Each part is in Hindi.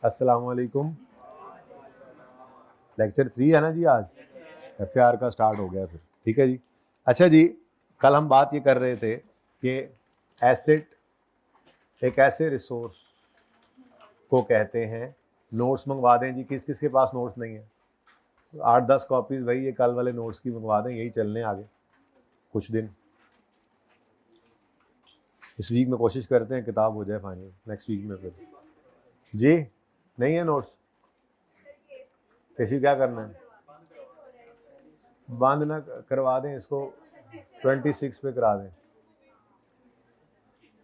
अस्सलाम वालेकुम। लेक्चर 3 है ना जी आज। FAR का स्टार्ट हो गया फिर, ठीक है जी। अच्छा जी, कल हम बात ये कर रहे थे कि एसेट एक ऐसे रिसोर्स को कहते हैं। नोट्स मंगवा दें जी, किस किस के पास नोट्स नहीं है? 8-10 कॉपीज भाई ये कल वाले नोट्स की मंगवा दें, यही चलने आगे कुछ दिन। इस वीक में कोशिश करते हैं किताब हो जाए फाइनल, नेक्स्ट वीक में फिर जी। नहीं है नोट्स, कैसी क्या करना है? बंद ना करवा दें इसको, 26 पे करा दें,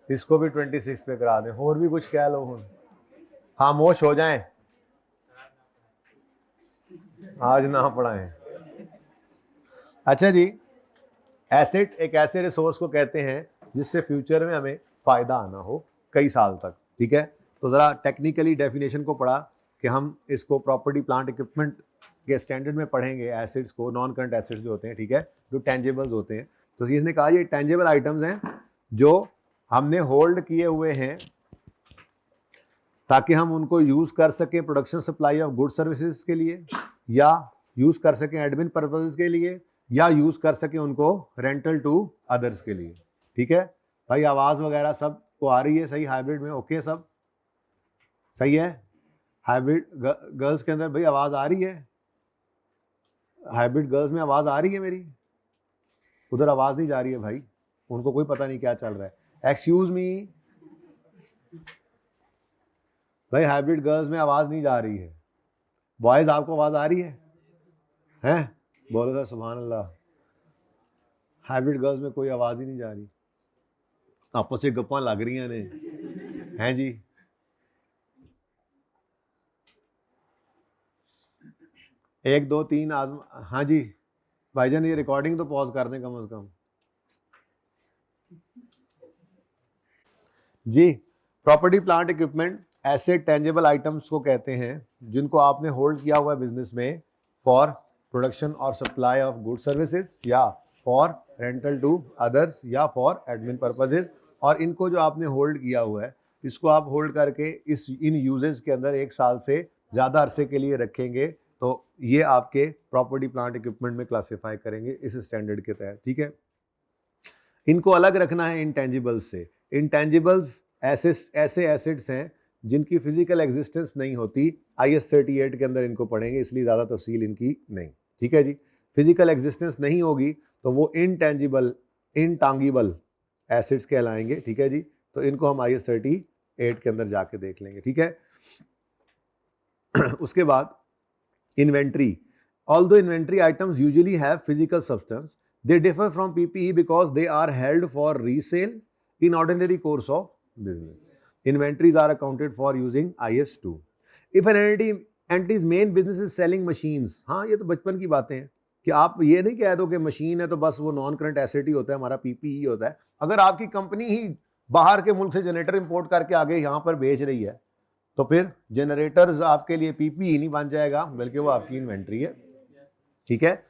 इसको भी 26 पे करा दें। और भी कुछ कह लो, हूँ खामोश हो जाएं, आज ना पढ़ाएं। अच्छा जी, एसेट एक ऐसे रिसोर्स को कहते हैं जिससे फ्यूचर में हमें फायदा आना हो कई साल तक, ठीक है। तो जरा टेक्निकली डेफिनेशन को पढ़ा कि हम इसको प्रॉपर्टी प्लांट इक्विपमेंट के स्टैंडर्ड में पढ़ेंगे। एसेट्स को नॉन करंट एसेट्स जो होते हैं, ठीक है, जो टेंजिबल्स होते हैं। तो इसने कहा ये टेंजिबल आइटम्स हैं जो हमने होल्ड किए हुए हैं ताकि हम उनको यूज कर सकें production supply of good services के लिए, या यूज कर सकें एडमिन पर्पसेस के लिए, या यूज कर सकें उनको रेंटल टू अदर्स के लिए, ठीक है। भाई आवाज वगैरह सब को आ रही है सही? हाइब्रिड में ओके, सब सही है? हाइब्रिड गर्ल्स के अंदर भाई आवाज आ रही है? हाइब्रिड गर्ल्स में आवाज आ रही है मेरी? उधर आवाज नहीं जा रही है भाई, उनको कोई पता नहीं क्या चल रहा है। एक्सक्यूज मी भाई, हाइब्रिड गर्ल्स में आवाज नहीं जा रही है। बॉयज आपको आवाज आ रही है? हैं? बोलो सर सुभान अल्लाह। हाइब्रिड गर्ल्स में कोई आवाज ही नहीं जा रही, आपस में गप्पा लग रही ने, हैं जी? एक दो तीन हाँ जी भाईजान, ये रिकॉर्डिंग तो पॉज कर दें कम से कम जी। प्रॉपर्टी प्लांट इक्विपमेंट ऐसे टेंजिबल आइटम्स को कहते हैं जिनको आपने होल्ड किया हुआ है बिजनेस में फॉर प्रोडक्शन और सप्लाई ऑफ गुड सर्विसेज, या फॉर रेंटल टू अदर्स, या फॉर एडमिन पर्पसेस। और इनको जो आपने होल्ड किया हुआ है, इसको आप होल्ड करके इन यूजेस के अंदर 1 साल से ज़्यादा अरसे के लिए रखेंगे, तो ये आपके प्रॉपर्टी प्लांट इक्विपमेंट में क्लासिफाई करेंगे इस स्टैंडर्ड के तहत, ठीक है। इनको अलग रखना है इंटेंजिबल्स से। इंटेंजिबल्स ऐसे एसेट्स हैं जिनकी फिजिकल एग्जिस्टेंस नहीं होती। IS 38 के अंदर इनको पढ़ेंगे, इसलिए ज़्यादा तफसील इनकी नहीं, ठीक है जी। फिजिकल एग्जिस्टेंस नहीं होगी तो वो इनटांगिबल एसेट्स कहलाएंगे, ठीक है जी। तो इनको हम IS 38 के अंदर जाके देख लेंगे, ठीक है। उसके बाद inventory. Although inventory items usually have physical substance, they differ from PPE because they are held for resale in ordinary course of business. Inventories are accounted for using IS2. If an entity's main business is selling machines, हाँ ये तो बचपन की बातें हैं कि आप ये नहीं कह दो कि मशीन है तो बस वो नॉन करंट एसेट ही होता है, हमारा PPE होता है। अगर आपकी कंपनी ही बाहर के मुल्क से जनरेटर इंपोर्ट करके आगे यहाँ पर बेच रही है तो फिर जनरेटर्स आपके लिए PPE नहीं बन जाएगा, बल्कि वो आपकी इन्वेंट्री है, ठीक है।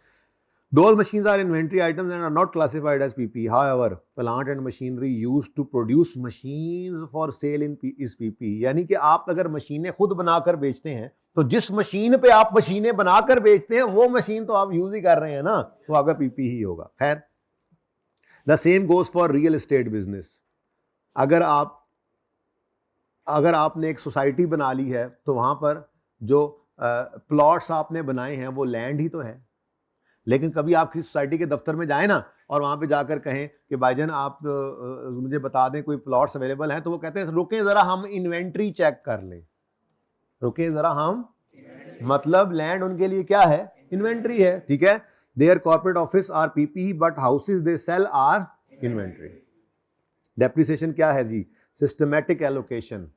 Those machines are inventory items and are not classified as PPE. However, plant and machinery used to produce machines for sale is PPE. यानी कि आप अगर मशीनें खुद बनाकर बेचते हैं तो जिस मशीन पे आप मशीनें बनाकर बेचते हैं वो मशीन तो आप यूज ही कर रहे हैं ना, तो आपका PPE ही होगा। खैर, the same goes for real estate business. अगर आपने एक सोसाइटी बना ली है तो वहां पर जो प्लॉट्स आपने बनाए हैं वो लैंड ही तो है। लेकिन कभी आप किसी सोसाइटी के दफ्तर में जाए ना और वहां पे जाकर कहें कि भाईजान आप मुझे बता दें कोई प्लॉट्स अवेलेबल हैं, तो वो कहते हैं रुकें जरा हम इन्वेंट्री चेक कर लें। रुकें जरा हम, मतलब लैंड उनके लिए क्या है? इन्वेंट्री है, ठीक है। Their corporate office are PPE but houses they sell are inventory. Depreciation क्या है जी? Systematic allocation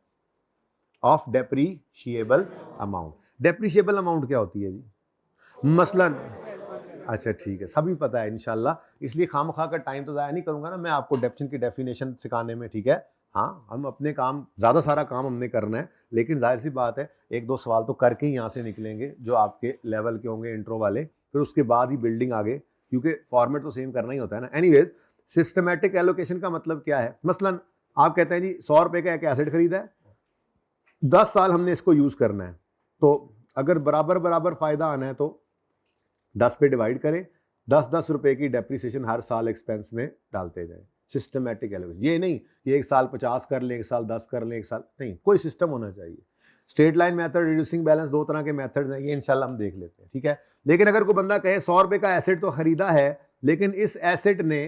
of depreciable amount. Depreciable amount क्या होती है जी? मसलन, अच्छा ठीक है, सभी पता है इंशाल्लाह, इसलिए खामखा का टाइम तो ज़ाया नहीं करूंगा ना मैं आपको डेप्शन की डेफिनेशन सिखाने में, ठीक है। हाँ, हम अपने काम, ज़्यादा सारा काम हमने करना है, लेकिन जाहिर सी बात है 1-2 सवाल तो करके ही यहाँ से निकलेंगे जो आपके लेवल के होंगे इंट्रो वाले, फिर उसके बाद ही बिल्डिंग आगे, क्योंकि फॉर्मेट तो सेम करना ही होता है ना। एनीवेज, सिस्टमैटिक एलोकेशन का मतलब क्या है? मसलन आप कहते हैं जी 100 रुपये का एक एसेट खरीदा है, 10 साल हमने इसको यूज करना है, तो अगर बराबर बराबर फायदा आना है तो 10 पे डिवाइड करें, 10-10 रुपए की डेप्रिसिएशन हर साल एक्सपेंस में डालते जाए, सिस्टमेटिक एलोकेशन। ये नहीं कि एक साल 50 कर लें, एक साल 10 कर लें, एक साल नहीं, कोई सिस्टम होना चाहिए। Straight line method, reducing balance, दो तरह के मेथड्स हैं, ये इंशाल्लाह हम देख लेते हैं, ठीक है। लेकिन अगर कोई बंदा कहे 100 रुपए का एसेट तो खरीदा है, लेकिन इस एसेट ने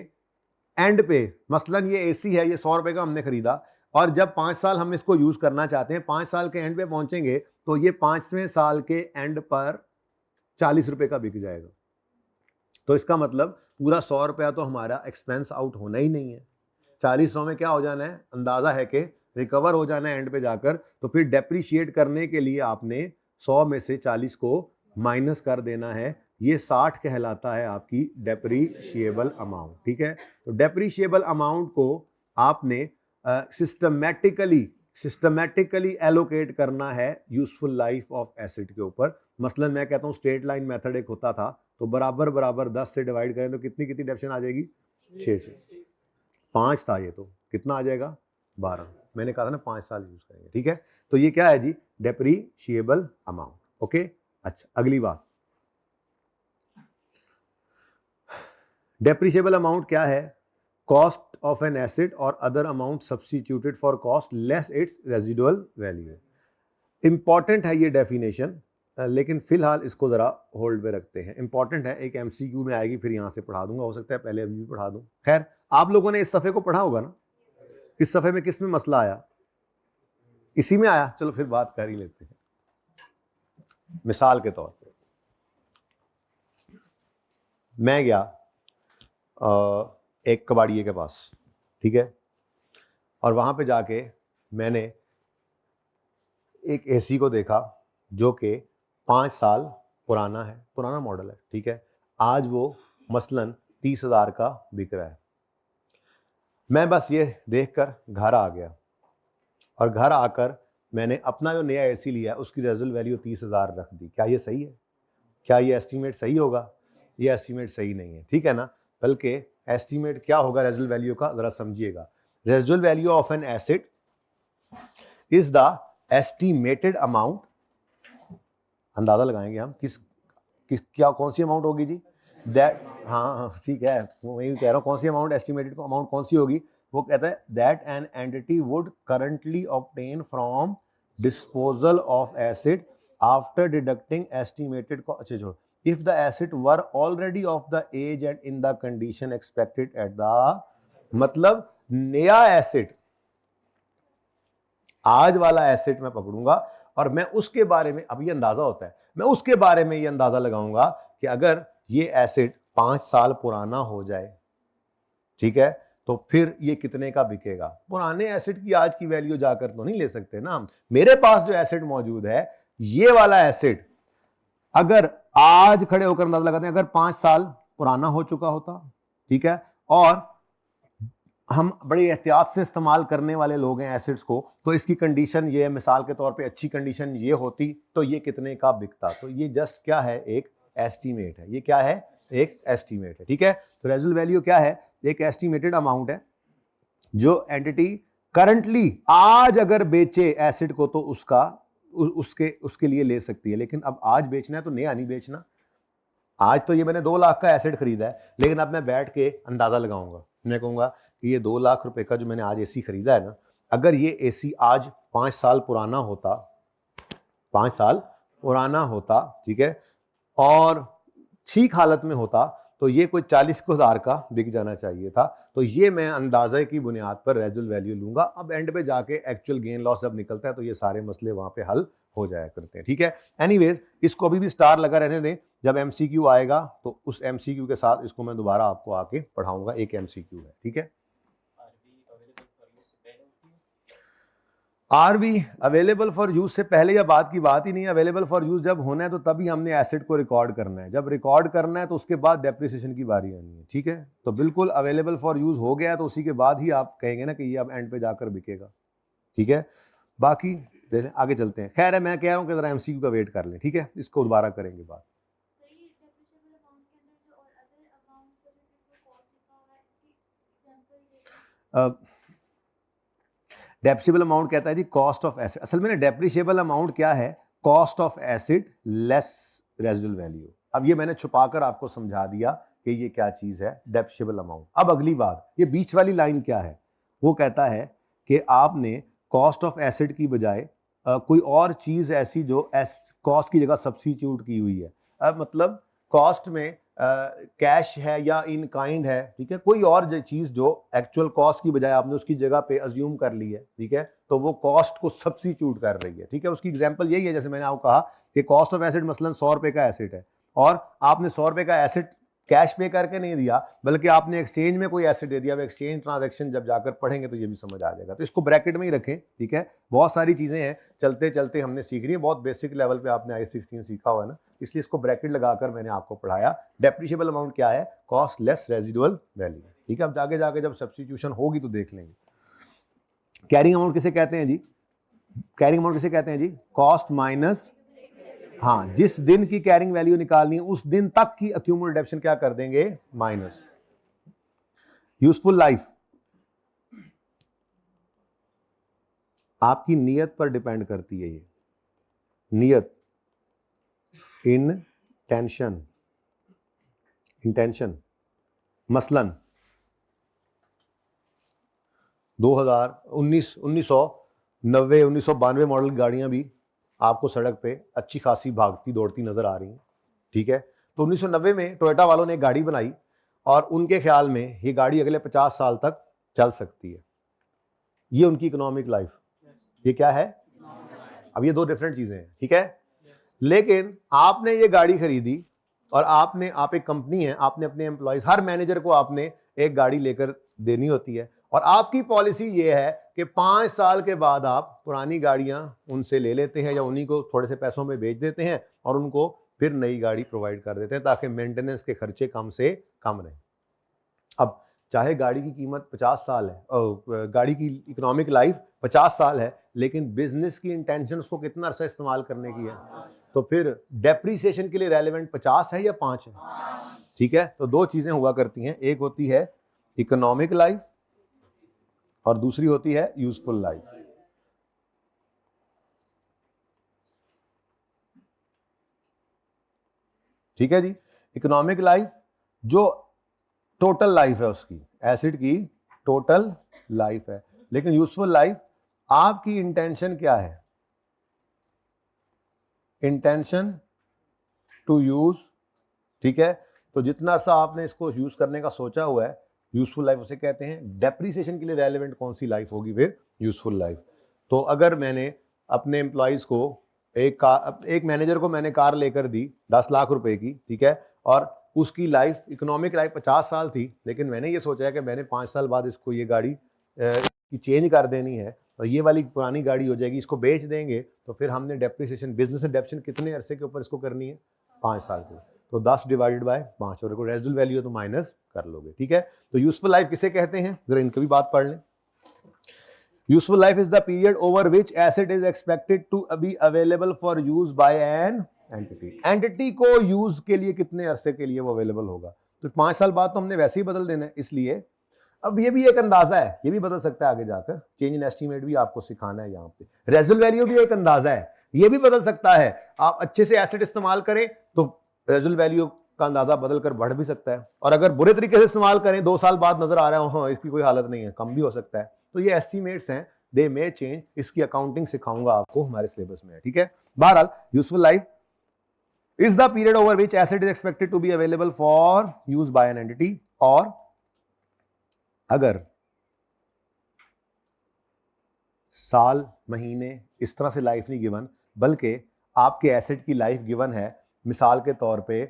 एंड पे, मसलन ये एसी है, ये 100 रुपए का हमने खरीदा, और जब 5 साल हम इसको यूज करना चाहते हैं, 5 साल के एंड पे पहुंचेंगे तो ये 5वें साल के एंड पर 40 रुपए का बिक जाएगा। तो इसका मतलब पूरा 100 रुपया तो हमारा एक्सपेंस आउट होना ही नहीं है। 40 में क्या हो जाना है, अंदाजा है कि रिकवर हो जाना है एंड पे जाकर। तो फिर डेप्रीशिएट करने के लिए आपने 100 में से 40 को माइनस कर देना है, ये 60 कहलाता है आपकी डेप्रीशिएबल अमाउंट, ठीक है। तो डेप्रीशिएबल अमाउंट को आपने सिस्टमैटिकली एलोकेट करना है यूजफुल लाइफ ऑफ एसेट के ऊपर। मसलन मैं कहता हूँ स्ट्रेट लाइन मेथड एक होता था, तो बराबर बराबर 10 से डिवाइड करें तो कितनी कितनी डेप्शन आ जाएगी, 6 से 5 था, ये तो कितना आ जाएगा 12। मैंने कहा था ना 5 साल यूज करेंगे, ठीक है। तो ये क्या है जी, डेप्रीशिएबल अमाउंट, ओके। अच्छा, अगली बात, डेप्रीशिएबल अमाउंट क्या है, कॉस्ट ऑफ एन एसेट और other amount substituted for cost less it's residual value. Important है ये डेफिनेशन, लेकिन फिलहाल इसको जरा होल्ड पे रखते हैं। इंपॉर्टेंट है, एक एमसीक्यू में आएगी, फिर यहां से पढ़ा दूंगा, हो सकता है पहले अभी भी पढ़ा दूं। खैर, आप लोगों ने इस सफ़े को पढ़ा होगा ना, इस सफ़े में किस में मसला आया, इसी में आया। चलो फिर बात कर ही लेते हैं। मिसाल के तौर पे मैं गया एक कबाड़िए के पास, ठीक है, और वहां पे जाके मैंने एक एसी को देखा जो कि 5 साल पुराना है, पुराना मॉडल है, ठीक है। आज वो मसलन 30,000 का बिक रहा है। मैं बस ये देखकर घर आ गया, और घर आकर मैंने अपना जो नया एसी लिया उसकी रेजुअल वैल्यू 30,000 रख दी। क्या ये सही है? क्या ये एस्टीमेट सही होगा? ये एस्टीमेट सही नहीं है, ठीक है ना। बल्कि एस्टीमेट क्या होगा रेजुअल वैल्यू का, जरा समझिएगा। रेजुअल value of an asset is the estimated amount, अंदाजा लगाएंगे हम किस क्या कौन सी अमाउंट होगी जी, दैट, हाँ ठीक है, वही कह रहा हूँ, कौन सी अमाउंट, एस्टिमेटेड अमाउंट कौन सी होगी। वो कहता है that an entity would currently obtain from disposal of asset after deducting estimated को, अच्छा छोड़ो, if the asset were already of the age and in the condition expected at the, मतलब नया एसेट, आज वाला एसेट मैं पकड़ूंगा और मैं उसके बारे में, अब ये अंदाजा होता है, मैं उसके बारे में ये अंदाजा लगाऊंगा कि अगर ये एसेट 5 साल पुराना हो जाए, ठीक है, तो फिर ये कितने का बिकेगा। पुराने एसेट की आज की वैल्यू जाकर तो नहीं ले सकते ना हम। मेरे पास जो एसेट मौजूद है, ये वाला एसेट अगर आज खड़े होकर अंदाजा लगाते हैं, अगर 5 साल पुराना हो चुका होता, ठीक है, और हम बड़ी एहतियात से इस्तेमाल करने वाले लोग हैं एसिड्स को, तो इसकी कंडीशन ये है, मिसाल के तौर पे अच्छी कंडीशन ये होती तो ये कितने का बिकता। तो ये जस्ट क्या है, एक एस्टीमेट है। ये क्या है, एक एस्टीमेट है, ठीक है। तो रेजुअल वैल्यू क्या है, एक एस्टीमेटेड अमाउंट है जो एंटिटी करंटली आज अगर बेचे एसिड को तो उसके लिए ले सकती है। लेकिन अब आज बेचना है तो नया नहीं बेचना। आज तो ये मैंने 2 लाख का एसिड खरीदा है, लेकिन अब मैं बैठ के अंदाजा लगाऊंगा, मैं कहूंगा कि ये 2 लाख रुपए का जो मैंने आज एसी खरीदा है ना, अगर ये एसी आज 5 साल पुराना होता, 5 साल पुराना होता, ठीक है, और ठीक हालत में होता, तो ये कोई 40,000 का बिक जाना चाहिए था। तो ये मैं अंदाजे की बुनियाद पर रेजुअल वैल्यू लूंगा। अब एंड पे जाके एक्चुअल गेन लॉस जब निकलता है तो ये सारे मसले वहां पे हल हो जाया करते हैं, ठीक है। एनीवेज, इसको अभी भी स्टार लगा रहने दें, जब एमसीक्यू आएगा तो उस एमसीक्यू के साथ इसको मैं दोबारा आपको आके पढ़ाऊंगा। एक एमसीक्यू है, ठीक है। आरवी अवेलेबल फॉर यूज से पहले या बाद की बात ही नहीं है। अवेलेबल फॉर यूज जब होना है तो तभी हमने एसेट को रिकॉर्ड करना है। जब रिकॉर्ड करना है तो उसके बाद डेप्रिसिएशन की बारी आनी है, ठीक है। तो बिल्कुल अवेलेबल फॉर यूज हो गया तो उसी के बाद ही आप कहेंगे ना कि ये अब एंड पे जाकर बिकेगा, ठीक है। बाकी आगे चलते हैं। खैर है, मैं कह रहा हूं कि जरा एमसीक्यू का वेट कर लें, ठीक है, इसको दोबारा करेंगे बात। डेप्रिशिएबल अमाउंट कहता है जी कॉस्ट ऑफ एसिड। असल में ना डेप्रिशिएबल अमाउंट क्या है, cost of acid less residual value. अब ये मैंने छुपाकर आपको समझा दिया कि ये क्या चीज है डेप्रिशिएबल अमाउंट। अब अगली बात, ये बीच वाली लाइन क्या है, वो कहता है कि आपने कॉस्ट ऑफ एसिड की बजाय कोई और चीज ऐसी जो कॉस्ट की जगह सब्स्टिट्यूट की हुई है। अब मतलब कॉस्ट में कैश है या इन काइंड है, ठीक है, कोई और चीज जो एक्चुअल कॉस्ट की बजाय आपने उसकी जगह पे अज्यूम कर ली है, ठीक है, तो वो कॉस्ट को सब्स्टिट्यूट कर रही है, ठीक है। उसकी एग्जांपल यही है, जैसे मैंने आपको कहा कि कॉस्ट ऑफ एसिड मसलन 100 रुपए का एसिड है और आपने 100 रुपए का एसिड कैश पे करके नहीं दिया, बल्कि आपने एक्सचेंज में कोई एसिड दे दिया। वो एक्सचेंज ट्रांजैक्शन जब जाकर पढ़ेंगे तो ये भी समझ आ जाएगा, तो इसको ब्रैकेट में ही रखें, ठीक है। बहुत सारी चीजें हैं, चलते चलते हमने सीख रही है, बहुत बेसिक लेवल पे आपने I16 सीखा हुआ है ना, इसलिए इसको ब्रैकेट लगाकर मैंने आपको पढ़ाया। डेप्रिशिएबल अमाउंट क्या है, कॉस्ट लेस रेजिडुअल वैल्यू, ठीक है। अब जाके जाके जब सब्स्टिट्यूशन होगी तो देख लेंगे। कैरिंग अमाउंट किसे कहते हैं जी, कैरिंग अमाउंट किसे कहते हैं जी, कॉस्ट माइनस, हाँ, जिस दिन की कैरिंग वैल्यू निकालनी है उस दिन तक की अक्यूमुलेटेड डेप्शन क्या कर देंगे, माइनस। यूजफुल लाइफ आपकी नियत पर डिपेंड करती है। ये नियत, इंटेंशन मसलन 1992 मॉडल गाड़ियां भी आपको सड़क पे अच्छी खासी भागती दौड़ती नजर आ रही हैं, ठीक है। तो 1990 में टोयोटा वालों ने गाड़ी बनाई और उनके ख्याल में ये गाड़ी अगले 50 साल तक चल सकती है। ये उनकी इकोनॉमिक लाइफ, ये क्या है, अब ये दो डिफरेंट चीजें हैं, ठीक है। लेकिन आपने ये गाड़ी खरीदी और आप एक कंपनी है, आपने अपने एम्प्लॉयज, हर मैनेजर को आपने एक गाड़ी लेकर देनी होती है और आपकी पॉलिसी ये है कि 5 साल के बाद आप पुरानी गाड़ियां उनसे ले लेते हैं या उन्हीं को थोड़े से पैसों में बेच देते हैं और उनको फिर नई गाड़ी प्रोवाइड कर देते हैं ताकि मेंटेनेंस के खर्चे कम से कम रहें। अब चाहे गाड़ी की कीमत 50 साल है, गाड़ी की इकोनॉमिक लाइफ 50 साल है, लेकिन बिजनेस की इंटेंशन उसको कितना अरसा इस्तेमाल करने की है, तो फिर डेप्रीसिएशन के लिए रेलेवेंट 50 है या 5 है, ठीक है। तो दो चीजें हुआ करती हैं, एक होती है इकोनॉमिक लाइफ और दूसरी होती है यूजफुल लाइफ। ठीक है जी, इकोनॉमिक लाइफ जो टोटल लाइफ है उसकी, एसिड की टोटल लाइफ है। लेकिन यूजफुल लाइफ आपकी इंटेंशन क्या है, इंटेंशन टू यूज, ठीक है। तो जितना सा आपने इसको यूज करने का सोचा हुआ है, यूजफुल लाइफ उसे कहते हैं। डेप्रीसिएशन के लिए रेलेवेंट कौन सी लाइफ होगी फिर, यूजफुल लाइफ। तो अगर मैंने अपने एम्प्लॉयज को एक मैनेजर को मैंने कार लेकर दी 10 लाख रुपए की, ठीक है, और उसकी लाइफ, इकोनॉमिक लाइफ 50 साल थी, लेकिन मैंने ये सोचा है कि मैंने 5 साल बाद इसको ये गाड़ी की चेंज कर देनी है और ये वाली पुरानी गाड़ी हो जाएगी, इसको बेच देंगे, तो फिर हमने डेप्रीसिएशन, बिजनेस एडेप्शन कितने अरसे के ऊपर इसको करनी है, 5 साल के। तो 10 डिवाइडेड बाय 5 और रेजिडुअल वैल्यू है तो माइनस कर लोगे, ठीक है। तो यूजफुल लाइफ किसे कहते हैं, जरा इनकी भी बात पढ़ लें। Useful life is the period over which asset is expected to be available for use by an entity. Entity को यूज के लिए कितने अरसे के लिए वो अवेलेबल होगा, तो 5 साल बाद तो हमने वैसे ही बदल देना है, इसलिए अब ये भी एक अंदाजा है, ये भी बदल सकता है आगे जाकर, चेंज इन एस्टीमेट भी आपको सिखाना है यहाँ पे। रेजिडुअल वैल्यू भी एक अंदाजा है, ये भी बदल सकता है। आप अच्छे से एसेट इस्तेमाल करें तो रेजिडुअल वैल्यू का अंदाजा बदल कर बढ़ भी सकता है, और अगर बुरे तरीके से इस्तेमाल करें 2 साल बाद नजर आ रहा है हाँ इसकी कोई हालत नहीं है, कम भी हो सकता है। तो ये एस्टीमेट्स हैं, दे मे चेंज, इसकी अकाउंटिंग सिखाऊंगा आपको, हमारे सिलेबस में है, ठीक है। बहरहाल useful life is the period over which asset is expected to be available for use by an entity. और अगर साल महीने इस तरह से लाइफ नहीं गिवन, बल्कि आपके एसेट की लाइफ गिवन है, मिसाल के तौर पे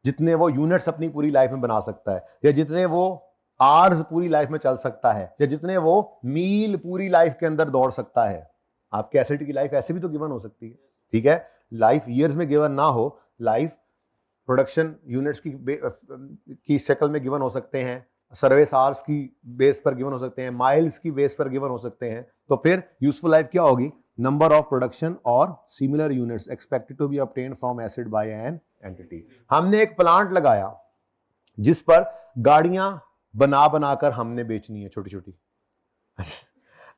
जितने वो यूनिट्स अपनी पूरी लाइफ में बना सकता है, या जितने वो आवर्स पूरी लाइफ में चल सकता है, या जितने वो मील पूरी लाइफ के अंदर दौड़ सकता है। आपके एसेट की लाइफ ऐसे भी तो गिवन हो सकती है, ठीक है। लाइफ ईयर्स में गिवन ना हो, लाइफ प्रोडक्शन यूनिट्स की शक्ल में गिवन हो सकते हैं, सर्विस आवर्स की बेस पर गिवन हो सकते हैं, माइल्स की बेस पर गिवन हो सकते हैं। तो फिर यूजफुल लाइफ क्या होगी, नंबर ऑफ प्रोडक्शन और similar units expected to be obtained from asset by an entity. हमने एक प्लांट लगाया जिस पर गाड़ियां बना बनाकर हमने बेचनी है छोटी छोटी।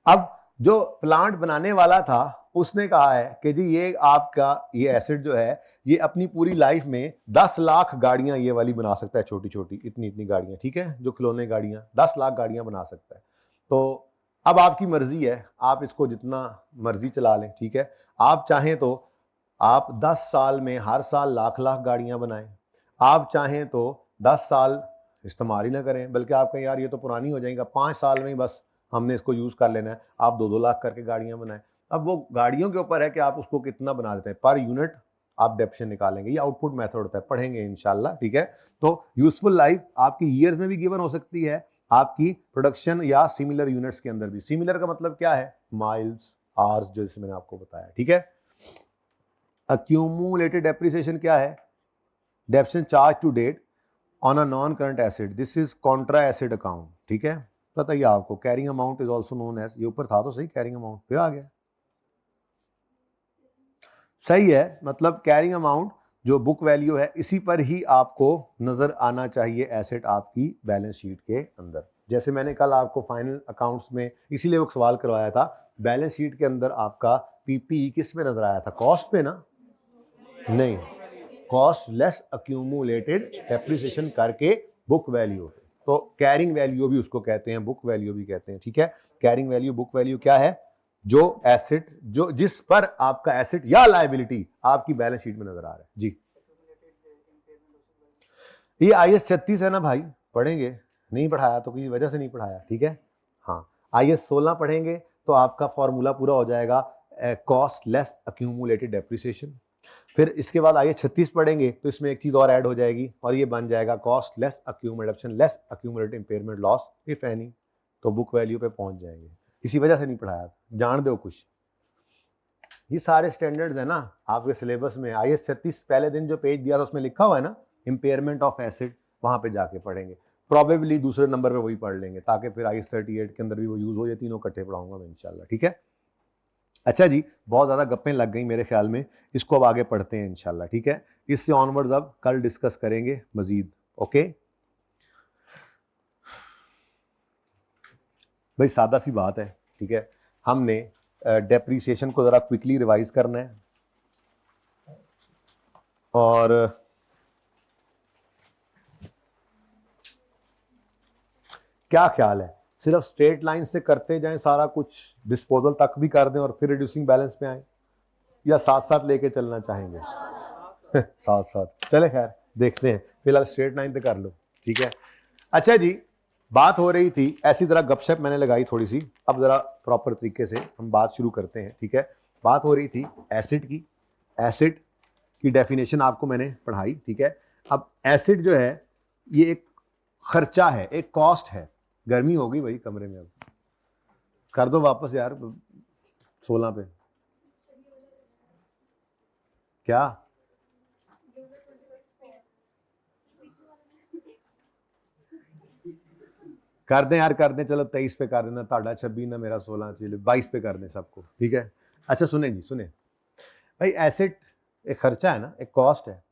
अब जो प्लांट बनाने वाला था उसने कहा है कि जी ये आपका ये एसिड जो है ये अपनी पूरी लाइफ में 10 लाख गाड़ियां ये वाली बना सकता है, छोटी छोटी इतनी इतनी गाड़ियां, ठीक है, जो खिलौने गाड़ियां 10 लाख गाड़ियां बना सकता है। तो अब आपकी मर्जी है, आप इसको जितना मर्जी चला लें, ठीक है। आप चाहें तो आप 10 साल में हर साल लाख लाख गाड़ियां बनाएं, आप चाहें तो 10 साल इस्तेमाल ही ना करें, बल्कि आप कहें यार ये तो पुरानी हो जाएगा, 5 साल में ही बस हमने इसको यूज कर लेना है, आप 2-2 लाख करके गाड़ियां बनाएं। अब वो गाड़ियों के ऊपर है कि आप उसको कितना बना देते हैं, पर यूनिट आप डेप्शन निकालेंगे, ये आउटपुट मेथड होता है, पढ़ेंगे इंशाल्लाह, ठीक है। तो यूजफुल लाइफ आपकी ईयर्स में भी गिवन हो सकती है, आपकी प्रोडक्शन या सिमिलर यूनिट्स के अंदर भी। सिमिलर का मतलब क्या है, माइल्स, आवर्स, जैसे मैंने आपको बताया, ठीक है। अक्यूमुलेटेड डेप्रिसिएशन क्या है, depreciation charge to date on a non current asset, this is contra asset account, ठीक है। पता ही आपको carrying amount is also known as, ये ऊपर था तो सही कैरिंग अमाउंट, फिर आ गया, सही है। मतलब कैरिंग अमाउंट जो बुक वैल्यू है इसी पर ही आपको नजर आना चाहिए एसेट आपकी बैलेंस शीट के अंदर। जैसे मैंने कल आपको फाइनल अकाउंट्स में इसीलिए वो सवाल करवाया था, बैलेंस शीट के अंदर आपका पीपी किस में नजर आया था, कॉस्ट पे ना, नहीं, कॉस्ट लेस अक्यूमुलेटेड डेप्रिसिएशन करके बुक वैल्यू, तो कैरिंग वैल्यू भी उसको कहते हैं, बुक वैल्यू भी कहते हैं, ठीक है। कैरिंग वैल्यू, बुक वैल्यू क्या है, जो एसेट जो जिस पर आपका एसेट या लायबिलिटी आपकी बैलेंस शीट में नजर आ रहा है। जी ये IS 36 है ना भाई, पढ़ेंगे, नहीं पढ़ाया तो किसी वजह से नहीं पढ़ाया, ठीक है। हाँ IS 16 पढ़ेंगे तो आपका फॉर्मूला पूरा हो जाएगा, कॉस्ट लेस अक्यूमुलेटेड डेप्रिसिएशन। फिर इसके बाद IS 36 पढ़ेंगे तो इसमें एक चीज और ऐड हो जाएगी और ये बन जाएगा cost less accumulation less accumulated impairment loss if any, तो बुक वैल्यू पे पहुंच जाएंगे। इसी वजह से नहीं पढ़ाया, जान दो कुछ, ये सारे स्टैंडर्ड्स है ना आपके सिलेबस में। IS 36 पहले दिन जो पेज दिया था उसमें लिखा हुआ है ना इंपेयरमेंट ऑफ एसिड, वहां पे जाके पढ़ेंगे, प्रोबेबली दूसरे नंबर पे वही पढ़ लेंगे ताकि फिर IS 38 के अंदर भी वो यूज हो, ये तीनों इकट्ठे पढ़ाऊंगा मैं इंशाल्लाह, ठीक है। अच्छा जी, बहुत ज्यादा गप्पें लग गई मेरे ख्याल में, इसको अब आगे पढ़ते हैं इंशाल्लाह, ठीक है। इससे ऑनवर्ड्स अब कल डिस्कस करेंगे मजीद, ओके। भाई सादा सी बात है, ठीक है, हमने डेप्रीसिएशन को जरा क्विकली रिवाइज करना है, और क्या ख्याल है सिर्फ स्ट्रेट लाइन से करते जाएं सारा कुछ, डिस्पोजल तक भी कर दें और फिर रिड्यूसिंग बैलेंस पे आए, या साथ साथ लेके चलना चाहेंगे साथ साथ चले, खैर देखते हैं, फिलहाल स्ट्रेट लाइन पे कर लो, ठीक है। अच्छा जी, बात हो रही थी, ऐसी तरह गपशप मैंने लगाई थोड़ी सी, अब जरा प्रॉपर तरीके से हम बात शुरू करते हैं, ठीक है। बात हो रही थी एसिड की, एसिड की डेफिनेशन आपको मैंने पढ़ाई, ठीक है। अब एसिड जो है ये एक खर्चा है, एक कॉस्ट है। गर्मी हो गई भाई कमरे में, अब कर दो वापस यार 16 पे, क्या कर दें यार, कर दें, चलो 23 पे कर देना, ताड़ा 26 ना मेरा 16, चलो 22 पे कर दें सबको, ठीक है। अच्छा सुने जी, सुने भाई, एसेट एक खर्चा है ना, एक कॉस्ट है,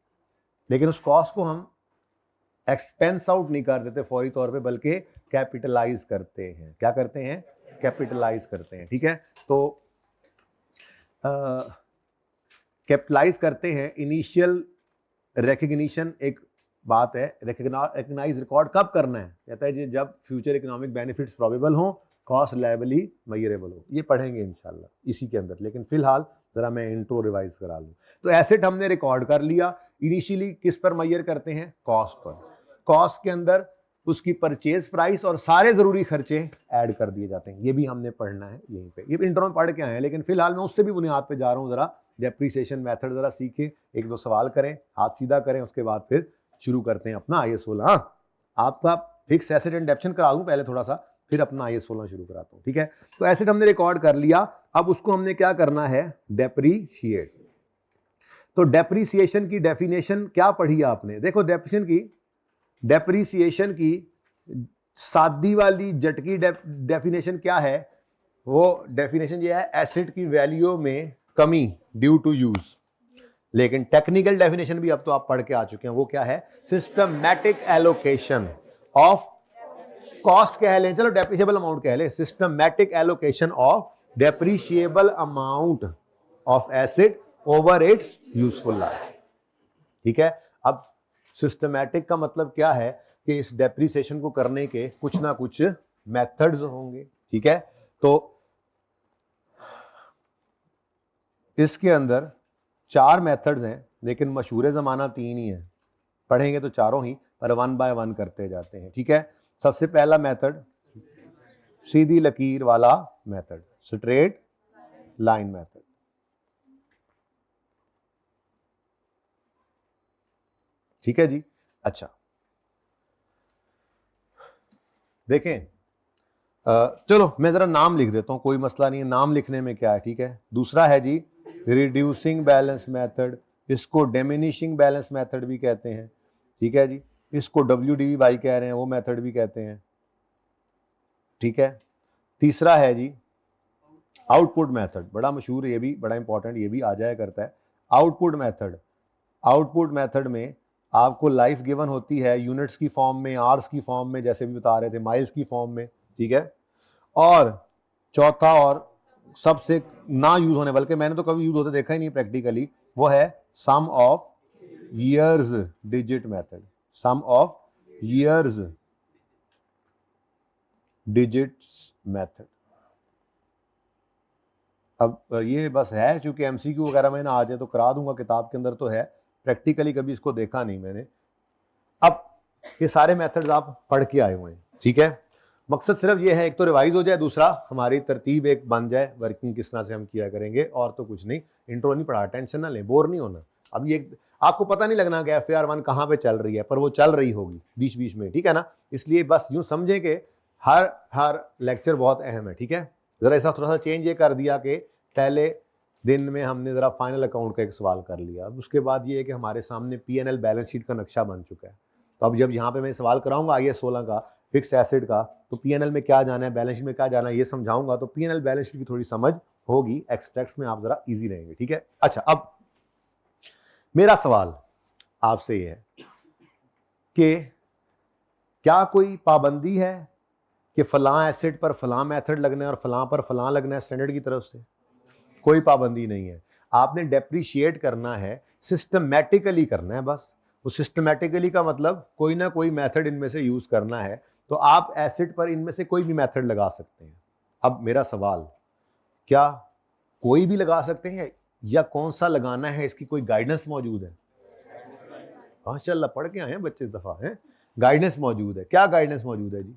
लेकिन उस कॉस्ट को हम एक्सपेंस आउट नहीं कर देते फौरी तौर पे, बल्कि कैपिटलाइज करते हैं। क्या करते हैं, कैपिटलाइज करते हैं, ठीक है। तो कैपिटलाइज करते हैं, इनिशियल रिकग्निशन एक बात है, रिकग्नाइज रिकॉर्ड कब करना है, कहता है जी जब फ्यूचर इकोनॉमिक बेनिफिट्स प्रोबेबल हो, कॉस्ट लायबली मेजरेबल हो, ये पढ़ेंगे इंशाल्लाह इसी के अंदर, लेकिन फिलहाल जरा मैं इंट्रो रिवाइज करा लूँ। तो एसेट हमने रिकॉर्ड कर लिया, इनिशियली किस पर मेजर करते हैं, कॉस्ट पर, कॉस्ट के अंदर उसकी परचेज प्राइस और सारे जरूरी खर्चे ऐड कर दिए जाते हैं, ये भी हमने पढ़ना है यहीं पे, ये इंट्रो में पढ़ के आए हैं, लेकिन फिलहाल मैं उससे भी बुनियाद पे जा रहा हूँ, जरा डेप्रिसिएशन मेथड जरा सीखें, एक दो सवाल करें, हाथ सीधा करें, उसके बाद फिर शुरू करते हैं अपना IS 16। हाँ आपका फिक्स एसेट एंड डेप्शन करा दूं पहले थोड़ा सा, फिर अपना IS 16 शुरू कराता हूं, ठीक है। तो एसेट हमने रिकॉर्ड कर लिया, अब उसको हमने क्या करना है, डेप्रीशिएट। तो डेप्रीसिएशन की डेफिनेशन क्या पढ़ी आपने, देखो डेप्रीसिएशन की सादी वाली जटकी डेफिनेशन क्या है, वो डेफिनेशन ये है, एसेट की वैल्यू में कमी ड्यू टू यूज। लेकिन टेक्निकल डेफिनेशन भी अब तो आप पढ़ के आ चुके हैं, वो क्या है, सिस्टमैटिक एलोकेशन ऑफ कॉस्ट कह लें, चलो डेप्रिशिएबल अमाउंट कह लें, systematic allocation of depreciable amount of asset over it's useful life. ठीक है, अब सिस्टमैटिक का मतलब क्या है कि इस डेप्रिसिएशन को करने के कुछ ना कुछ मेथड्स होंगे। ठीक है, तो इसके अंदर 4 मेथड्स हैं, लेकिन मशहूर ज़माना 3 ही है, पढ़ेंगे तो चारों ही, पर 1 बाय 1 करते जाते हैं। ठीक है, सबसे पहला मेथड सीधी लकीर वाला मेथड, स्ट्रेट लाइन मेथड। ठीक है जी। अच्छा, देखें, चलो मैं जरा नाम लिख देता हूं, कोई मसला नहीं है, नाम लिखने में क्या है। ठीक है, दूसरा है जी रिड्यूसिंग बैलेंस मेथड, इसको डिमिनिशिंग बैलेंस मेथड भी कहते हैं। ठीक है जी, इसको WDV कह रहे हैं, वो मेथड भी कहते हैं। ठीक है, तीसरा है जी आउटपुट मेथड, बड़ा मशहूर, ये भी बड़ा इंपॉर्टेंट, ये भी आ जाया करता है। आउटपुट मेथड, आउटपुट मेथड में आपको लाइफ गिवन होती है यूनिट्स की फॉर्म में, आवर्स की फॉर्म में, जैसे भी बता रहे थे, माइल्स की फॉर्म में। ठीक है, और चौथा और सबसे ना यूज होने, बल्कि मैंने तो कभी यूज होते देखा ही नहीं प्रैक्टिकली, वो है sum of years digit method, sum of years digits method. अब ये बस है, चूंकि MCQ वगैरह में ना आ जाए तो करा दूंगा, किताब के अंदर तो है, प्रैक्टिकली कभी इसको देखा नहीं मैंने। अब ये सारे मेथड्स आप पढ़ के आए हुए हैं। ठीक है, मकसद सिर्फ ये है, एक तो रिवाइज हो जाए, दूसरा हमारी तरतीब एक बन जाए, वर्किंग किस तरह से हम किया करेंगे, और तो कुछ नहीं। इंट्रो नहीं पढ़ा, टेंशन ना लें, बोर नहीं होना। अब ये आपको पता नहीं लगना कि FAR 1 कहाँ पे चल रही है, पर वो चल रही होगी बीच बीच में। ठीक है ना, इसलिए बस यूं समझे कि हर लेक्चर बहुत अहम है। ठीक है, जरा ऐसा थोड़ा सा चेंज ये कर दिया कि पहले दिन में हमने ज़रा फाइनल अकाउंट का एक सवाल कर लिया, अब उसके बाद ये है कि हमारे सामने P&L बैलेंस शीट का नक्शा बन चुका है। तो अब जब यहाँ पे मैं सवाल कराऊंगा IAS 16 का फिक्स एसेट का, तो P&L में क्या जाना है, बैलेंस शीट में क्या जाना है, ये समझाऊंगा, तो P&L बैलेंस शीट की थोड़ी समझ होगी, एक्सट्रैक्ट्स में आप जरा इजी रहेंगे। ठीक है, अच्छा, अब मेरा सवाल आपसे ये है कि क्या कोई पाबंदी है कि फलां एसेट पर फलां मेथड लगना है और फलां पर फलां लगना है स्टैंडर्ड की तरफ से? कोई पाबंदी नहीं है। आपने डेप्रिशिएट करना है, सिस्टमैटिकली करना है बस। वो सिस्टमैटिकली का मतलब कोई ना कोई मेथड इनमें से यूज करना है, तो आप एसेट पर इनमें से कोई भी मेथड लगा सकते हैं। अब मेरा सवाल, क्या कोई भी लगा सकते हैं या कौन सा लगाना है, इसकी कोई गाइडेंस मौजूद है? माशाल्लाह, पढ़ के आए हैं बच्चे इस दफा, है गाइडेंस मौजूद है। क्या गाइडेंस मौजूद है जी?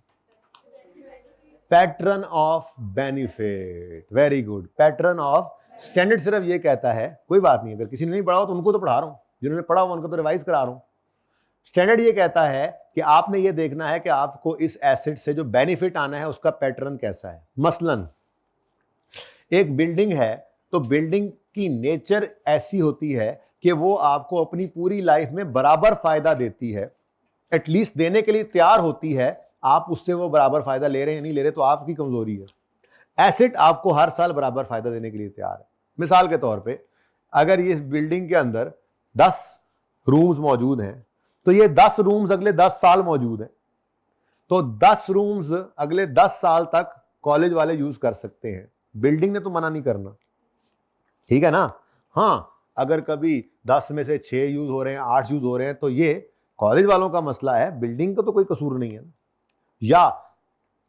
Pattern of benefit, very good. Pattern of standard सिर्फ ये कहता है, कोई बात नहीं, अगर किसी ने नहीं पढ़ा हो तो उनको तो पढ़ा रहा हूं, जिन्होंने पढ़ा हो उनको तो रिवाइज करा रहा हूं। स्टैंडर्ड ये कहता है कि आपने ये देखना है कि आपको इस एसेट से जो बेनिफिट आना है उसका पैटर्न कैसा है। मसलन एक बिल्डिंग है, तो बिल्डिंग की नेचर ऐसी होती है कि वो आपको अपनी पूरी लाइफ में बराबर फायदा देती है, एटलीस्ट देने के लिए तैयार होती है। आप उससे वो बराबर फायदा ले रहे हैं नहीं ले रहे तो आपकी कमजोरी है। एसेट आपको हर साल बराबर फायदा देने के लिए तैयार है। मिसाल के तौर पे अगर ये बिल्डिंग के अंदर 10 रूम्स मौजूद हैं, तो ये 10 रूम्स अगले 10 साल मौजूद हैं, तो 10 रूम्स अगले 10 साल तक कॉलेज वाले यूज कर सकते हैं। बिल्डिंग ने तो मना नहीं करना, ठीक है ना। हाँ, अगर कभी 10 में से 6 यूज हो रहे हैं, 8 यूज हो रहे हैं, तो ये कॉलेज वालों का मसला है, बिल्डिंग का तो कोई कसूर नहीं है ना। या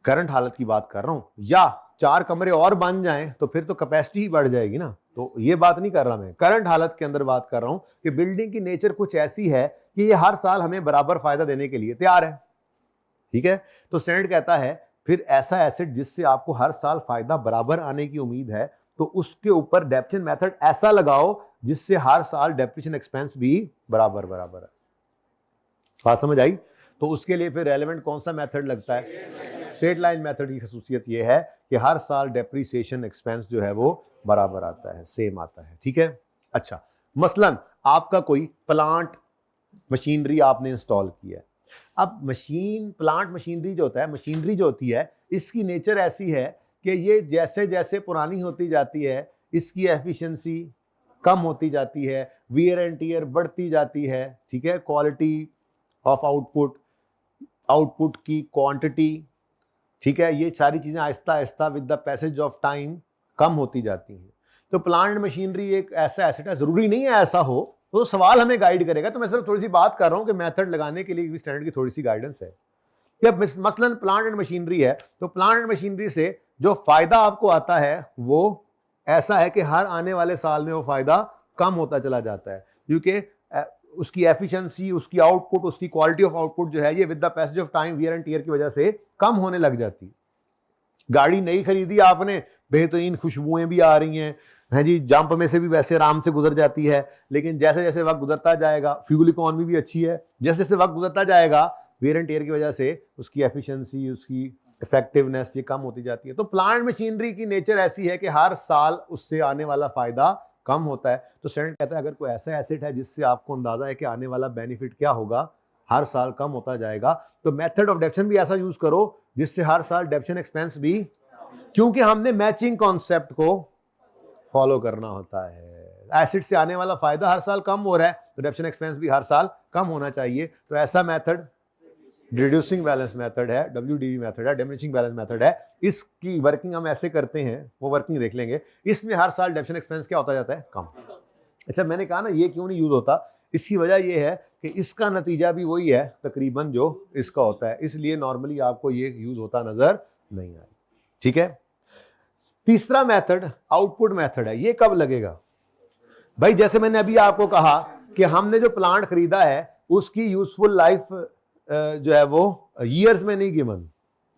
करंट हालत की बात कर रहा हूं, या 4 कमरे और बन जाएं तो फिर तो कैपेसिटी ही बढ़ जाएगी ना, तो ये बात नहीं कर रहा मैं, करंट हालत के अंदर बात कर रहा हूं कि बिल्डिंग की नेचर कुछ ऐसी है कि ये हर साल हमें बराबर फायदा देने के लिए तैयार है। ठीक है, तो स्टैंडर्ड कहता है फिर ऐसा एसेट जिससे आपको हर साल फायदा बराबर आने की उम्मीद है, तो उसके ऊपर डेप्रिसिएशन मेथड ऐसा लगाओ जिससे हर साल डेप्रिसिएशन एक्सपेंस भी बराबर बराबर है। बात समझ आई? तो उसके लिए फिर रेलेवेंट कौन सा मेथड लगता है? स्ट्रेट लाइन मेथड की खसूसियत यह है कि हर साल डेप्रिसिएशन एक्सपेंस जो है वो बराबर आता है, सेम आता है। ठीक है, अच्छा, मसलन आपका कोई प्लांट मशीनरी आपने इंस्टॉल किया है। अब प्लांट मशीनरी जो होता है, मशीनरी जो होती है, इसकी नेचर ऐसी है कि ये जैसे जैसे पुरानी होती जाती है, इसकी एफिशिएंसी कम होती जाती है, वियर एंड टियर बढ़ती जाती है। ठीक है, क्वालिटी ऑफ आउटपुट आउटपुट की क्वांटिटी, ठीक है, ये सारी चीजें आहिस्ता आहिस्ता with the passage of time कम होती जाती हैं। तो प्लांट एंड मशीनरी एक ऐसा एसेट है, जरूरी नहीं है ऐसा हो, तो सवाल हमें गाइड करेगा। तो मैं सिर्फ थोड़ी सी बात कर रहा हूं कि मेथड लगाने के लिए स्टैंडर्ड की थोड़ी सी गाइडेंस है। जब मसलन प्लांट एंड मशीनरी है, तो प्लांट एंड मशीनरी से जो फायदा आपको आता है वो ऐसा है कि हर आने वाले साल में वो फायदा कम होता चला जाता है, क्योंकि उसकी एफिशिएंसी, उसकी आउटपुट, उसकी क्वालिटी ऑफ आउटपुट जो है ये with the passage of time, wear and tear की वजह से कम होने लग जाती है। गाड़ी नई खरीदी आपने, बेहतरीन खुशबुएं भी आ रही हैं जी, जंप में से भी वैसे आराम से गुजर जाती है, लेकिन जैसे जैसे वक्त गुजरता जाएगा, फ्यूल इकोनॉमी भी अच्छी है, जैसे जैसे वक्त गुजरता जाएगा वेयर एंड टियर की वजह से उसकी एफिशिएंसी, उसकी इफेक्टिवनेस ये कम होती जाती है। तो प्लांट मशीनरी की नेचर ऐसी है कि हर साल उससे आने वाला फायदा कम होता है। तो स्टैंडर्ड कहता है अगर कोई ऐसा एसेट है जिससे आपको अंदाजा है कि आने वाला बेनिफिट क्या होगा, हर साल कम होता जाएगा, तो मेथड ऑफ डेप्शन भी ऐसा यूज करो जिससे हर साल डेप्शन एक्सपेंस भी, क्योंकि हमने मैचिंग कॉन्सेप्ट को फॉलो करना होता है। एसिड से आने वाला फायदा हर साल कम हो रहा है, तो डेप्शन एक्सपेंस भी हर साल कम होना चाहिए। तो ऐसा मेथड रिड्यूसिंग बैलेंस मेथड है, WDB मेथड है, डिमिनिशिंग बैलेंस मेथड है। इसकी वर्किंग हम ऐसे करते हैं, वो वर्किंग देख लेंगे। इसमें हर साल डेप्शन एक्सपेंस क्या होता जाता है, कम। अच्छा, मैंने कहा ना ये क्यों नहीं यूज होता, इसकी वजह ये है कि इसका नतीजा भी वही है तकरीबन जो इसका होता है, इसलिए नॉर्मली आपको ये यूज होता नजर नहीं आए। ठीक है। तीसरा मेथड आउटपुट मेथड है। ये कब लगेगा भाई? जैसे मैंने अभी आपको कहा कि हमने जो प्लांट खरीदा है उसकी यूजफुल लाइफ जो है वो ईयर्स में नहीं गिवन,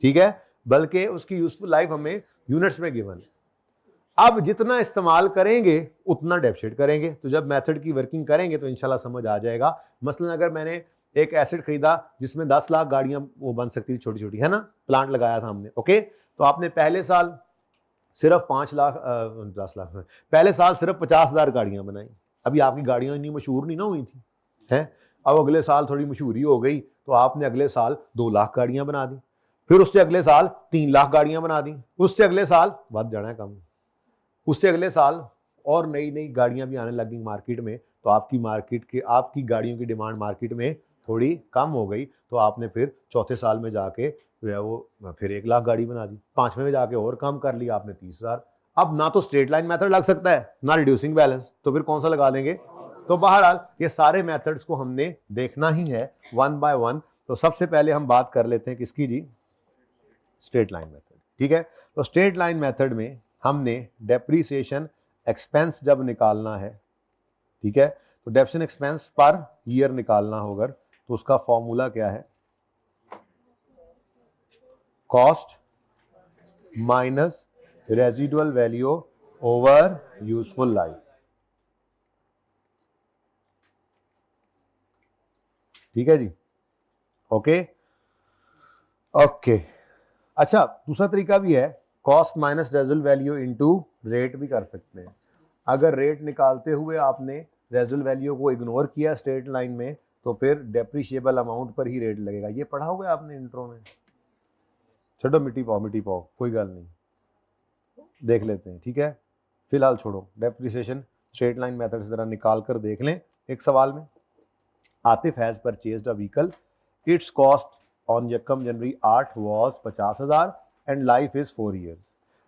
ठीक है, बल्कि उसकी यूजफुल लाइफ हमें यूनिट्स में गिवन। अब जितना इस्तेमाल करेंगे उतना डेप्रिशिएट करेंगे। तो जब मेथड की वर्किंग करेंगे तो इंशाल्लाह समझ आ जाएगा। मसलन अगर मैंने एक एसेट खरीदा जिसमें 10 लाख गाड़ियां वो बन सकती थी, छोटी छोटी, है ना, प्लांट लगाया था हमने, ओके, तो आपने पहले साल सिर्फ 5 लाख 10 लाख पहले साल सिर्फ 50,000 गाड़ियां बनाई। अभी आपकी गाड़ियां इतनी मशहूर नहीं ना हुई थी, हैं। अब अगले साल थोड़ी मशहूरी हो गई तो आपने अगले साल 2 लाख गाड़ियां बना दी, फिर उससे अगले साल 3 लाख गाड़ियां बना दी, उससे अगले साल बढ़ जाना है कम, उससे अगले साल और नई नई गाड़ियां भी आने लगी मार्केट में, तो आपकी गाड़ियों की डिमांड मार्केट में थोड़ी कम हो गई, तो आपने फिर चौथे साल में जाके जो है वो फिर 1 लाख गाड़ी बना दी, 5वें में जाके और कम कर लिया आपने 30,000। अब ना तो स्ट्रेट लाइन मेथड लग सकता है ना रिड्यूसिंग बैलेंस, तो फिर कौन सा लगा लेंगे? तो बहरहाल ये सारे मेथड्स को हमने देखना ही है वन बाय वन। तो सबसे पहले हम बात कर लेते हैं किसकी जी? Straight line method. ठीक है। तो स्ट्रेट लाइन मेथड में हमने डेप्रीसिएशन एक्सपेंस जब निकालना है, ठीक है, तो डेप्रिसिएशन एक्सपेंस पर ईयर निकालना होगा, तो उसका फॉर्मूला क्या है? Cost minus residual value over useful life. ठीक है जी, ओके ओके। अच्छा, दूसरा तरीका भी है, cost minus residual value into rate भी कर सकते हैं। अगर रेट निकालते हुए आपने रेजिडुअल वैल्यू को इग्नोर किया स्ट्रेट लाइन में, तो फिर डेप्रिशिएबल अमाउंट पर ही रेट लगेगा। ये पढ़ा हुआ है आपने इंट्रो में, छोड़ो मिट्टी पाओ कोई गल नहीं, देख लेते हैं, ठीक है। फिलहाल छोड़ो, डेप्रिसिएशन स्ट्रेट लाइन मेथड से जरा निकाल कर देख लें। एक सवाल में, Atif has purchased a vehicle, it's cost on यकम जनवरी 8 was 50,000 and life is 4 years.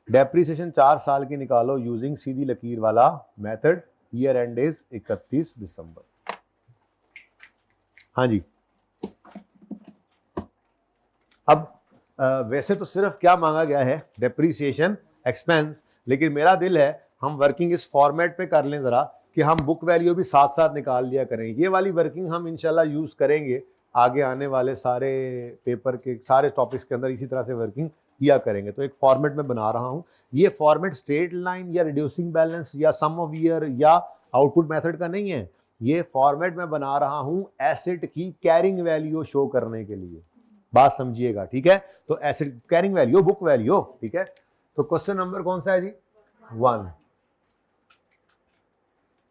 Depreciation 4 साल की निकालो यूजिंग सीधी लकीर वाला मेथड, ईयर एंड इज 31 दिसंबर। हाँ जी। अब वैसे तो सिर्फ क्या मांगा गया है? डेप्रिसिएशन एक्सपेंस, लेकिन मेरा दिल है हम वर्किंग इस फॉर्मेट पे कर लें जरा, कि हम बुक वैल्यू भी साथ साथ निकाल लिया करें। ये वाली वर्किंग हम इंशाल्लाह यूज करेंगे आगे आने वाले सारे पेपर के सारे टॉपिक्स के अंदर, इसी तरह से वर्किंग किया करेंगे। तो एक फॉर्मेट में बना रहा हूं। ये फॉर्मेट स्ट्रेट लाइन या रिड्यूसिंग बैलेंस या सम ऑफ ईयर या आउटपुट मेथड का नहीं है। ये फॉर्मेट में बना रहा हूं एसेट की कैरिंग वैल्यू शो करने के लिए। बात समझिएगा, ठीक है। तो asset carrying value, book value, ठीक है। तो क्वेश्चन नंबर कौन सा है जी? 1।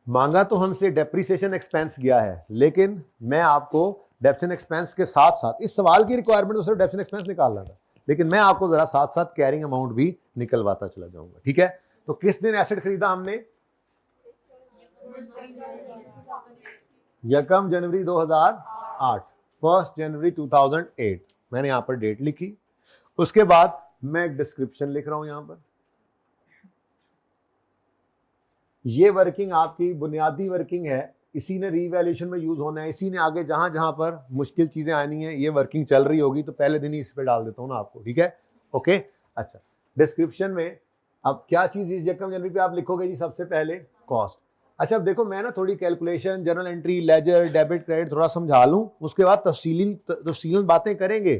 मांगा तो हमसे डेप्रिसिएशन एक्सपेंस गया है, लेकिन मैं आपको डेप्रिसिएशन एक्सपेंस के साथ साथ, इस सवाल की रिक्वायरमेंट तो सिर्फ डेप्रिसिएशन एक्सपेंस निकालना था, लेकिन मैं आपको जरा साथ साथ कैरिंग अमाउंट भी निकलवाता चला जाऊंगा, ठीक है। तो किस दिन एसेट खरीदा हमने? यकम जनवरी 2008, 1 जनवरी 2008। मैंने यहाँ पर डेट लिखी, उसके बाद मैं एक डिस्क्रिप्शन लिख रहा हूं यहाँ पर। ये वर्किंग आपकी बुनियादी वर्किंग है, इसी ने रीवैल्यूएशन में यूज होना है, इसी ने आगे जहां जहां पर मुश्किल चीजें आनी है ये वर्किंग चल रही होगी, तो पहले दिन ही इस पे डाल देता हूं ना आपको, ठीक है, ओके। अच्छा, डिस्क्रिप्शन में अब क्या चीज इस रकम जनवरी पे आप लिखोगे जी? सबसे पहले कॉस्ट। अच्छा, अब देखो मैं ना थोड़ी calculation, journal entry, ledger, debit, credit थोड़ा समझा लूं, उसके बाद तफसीलन बातें करेंगे।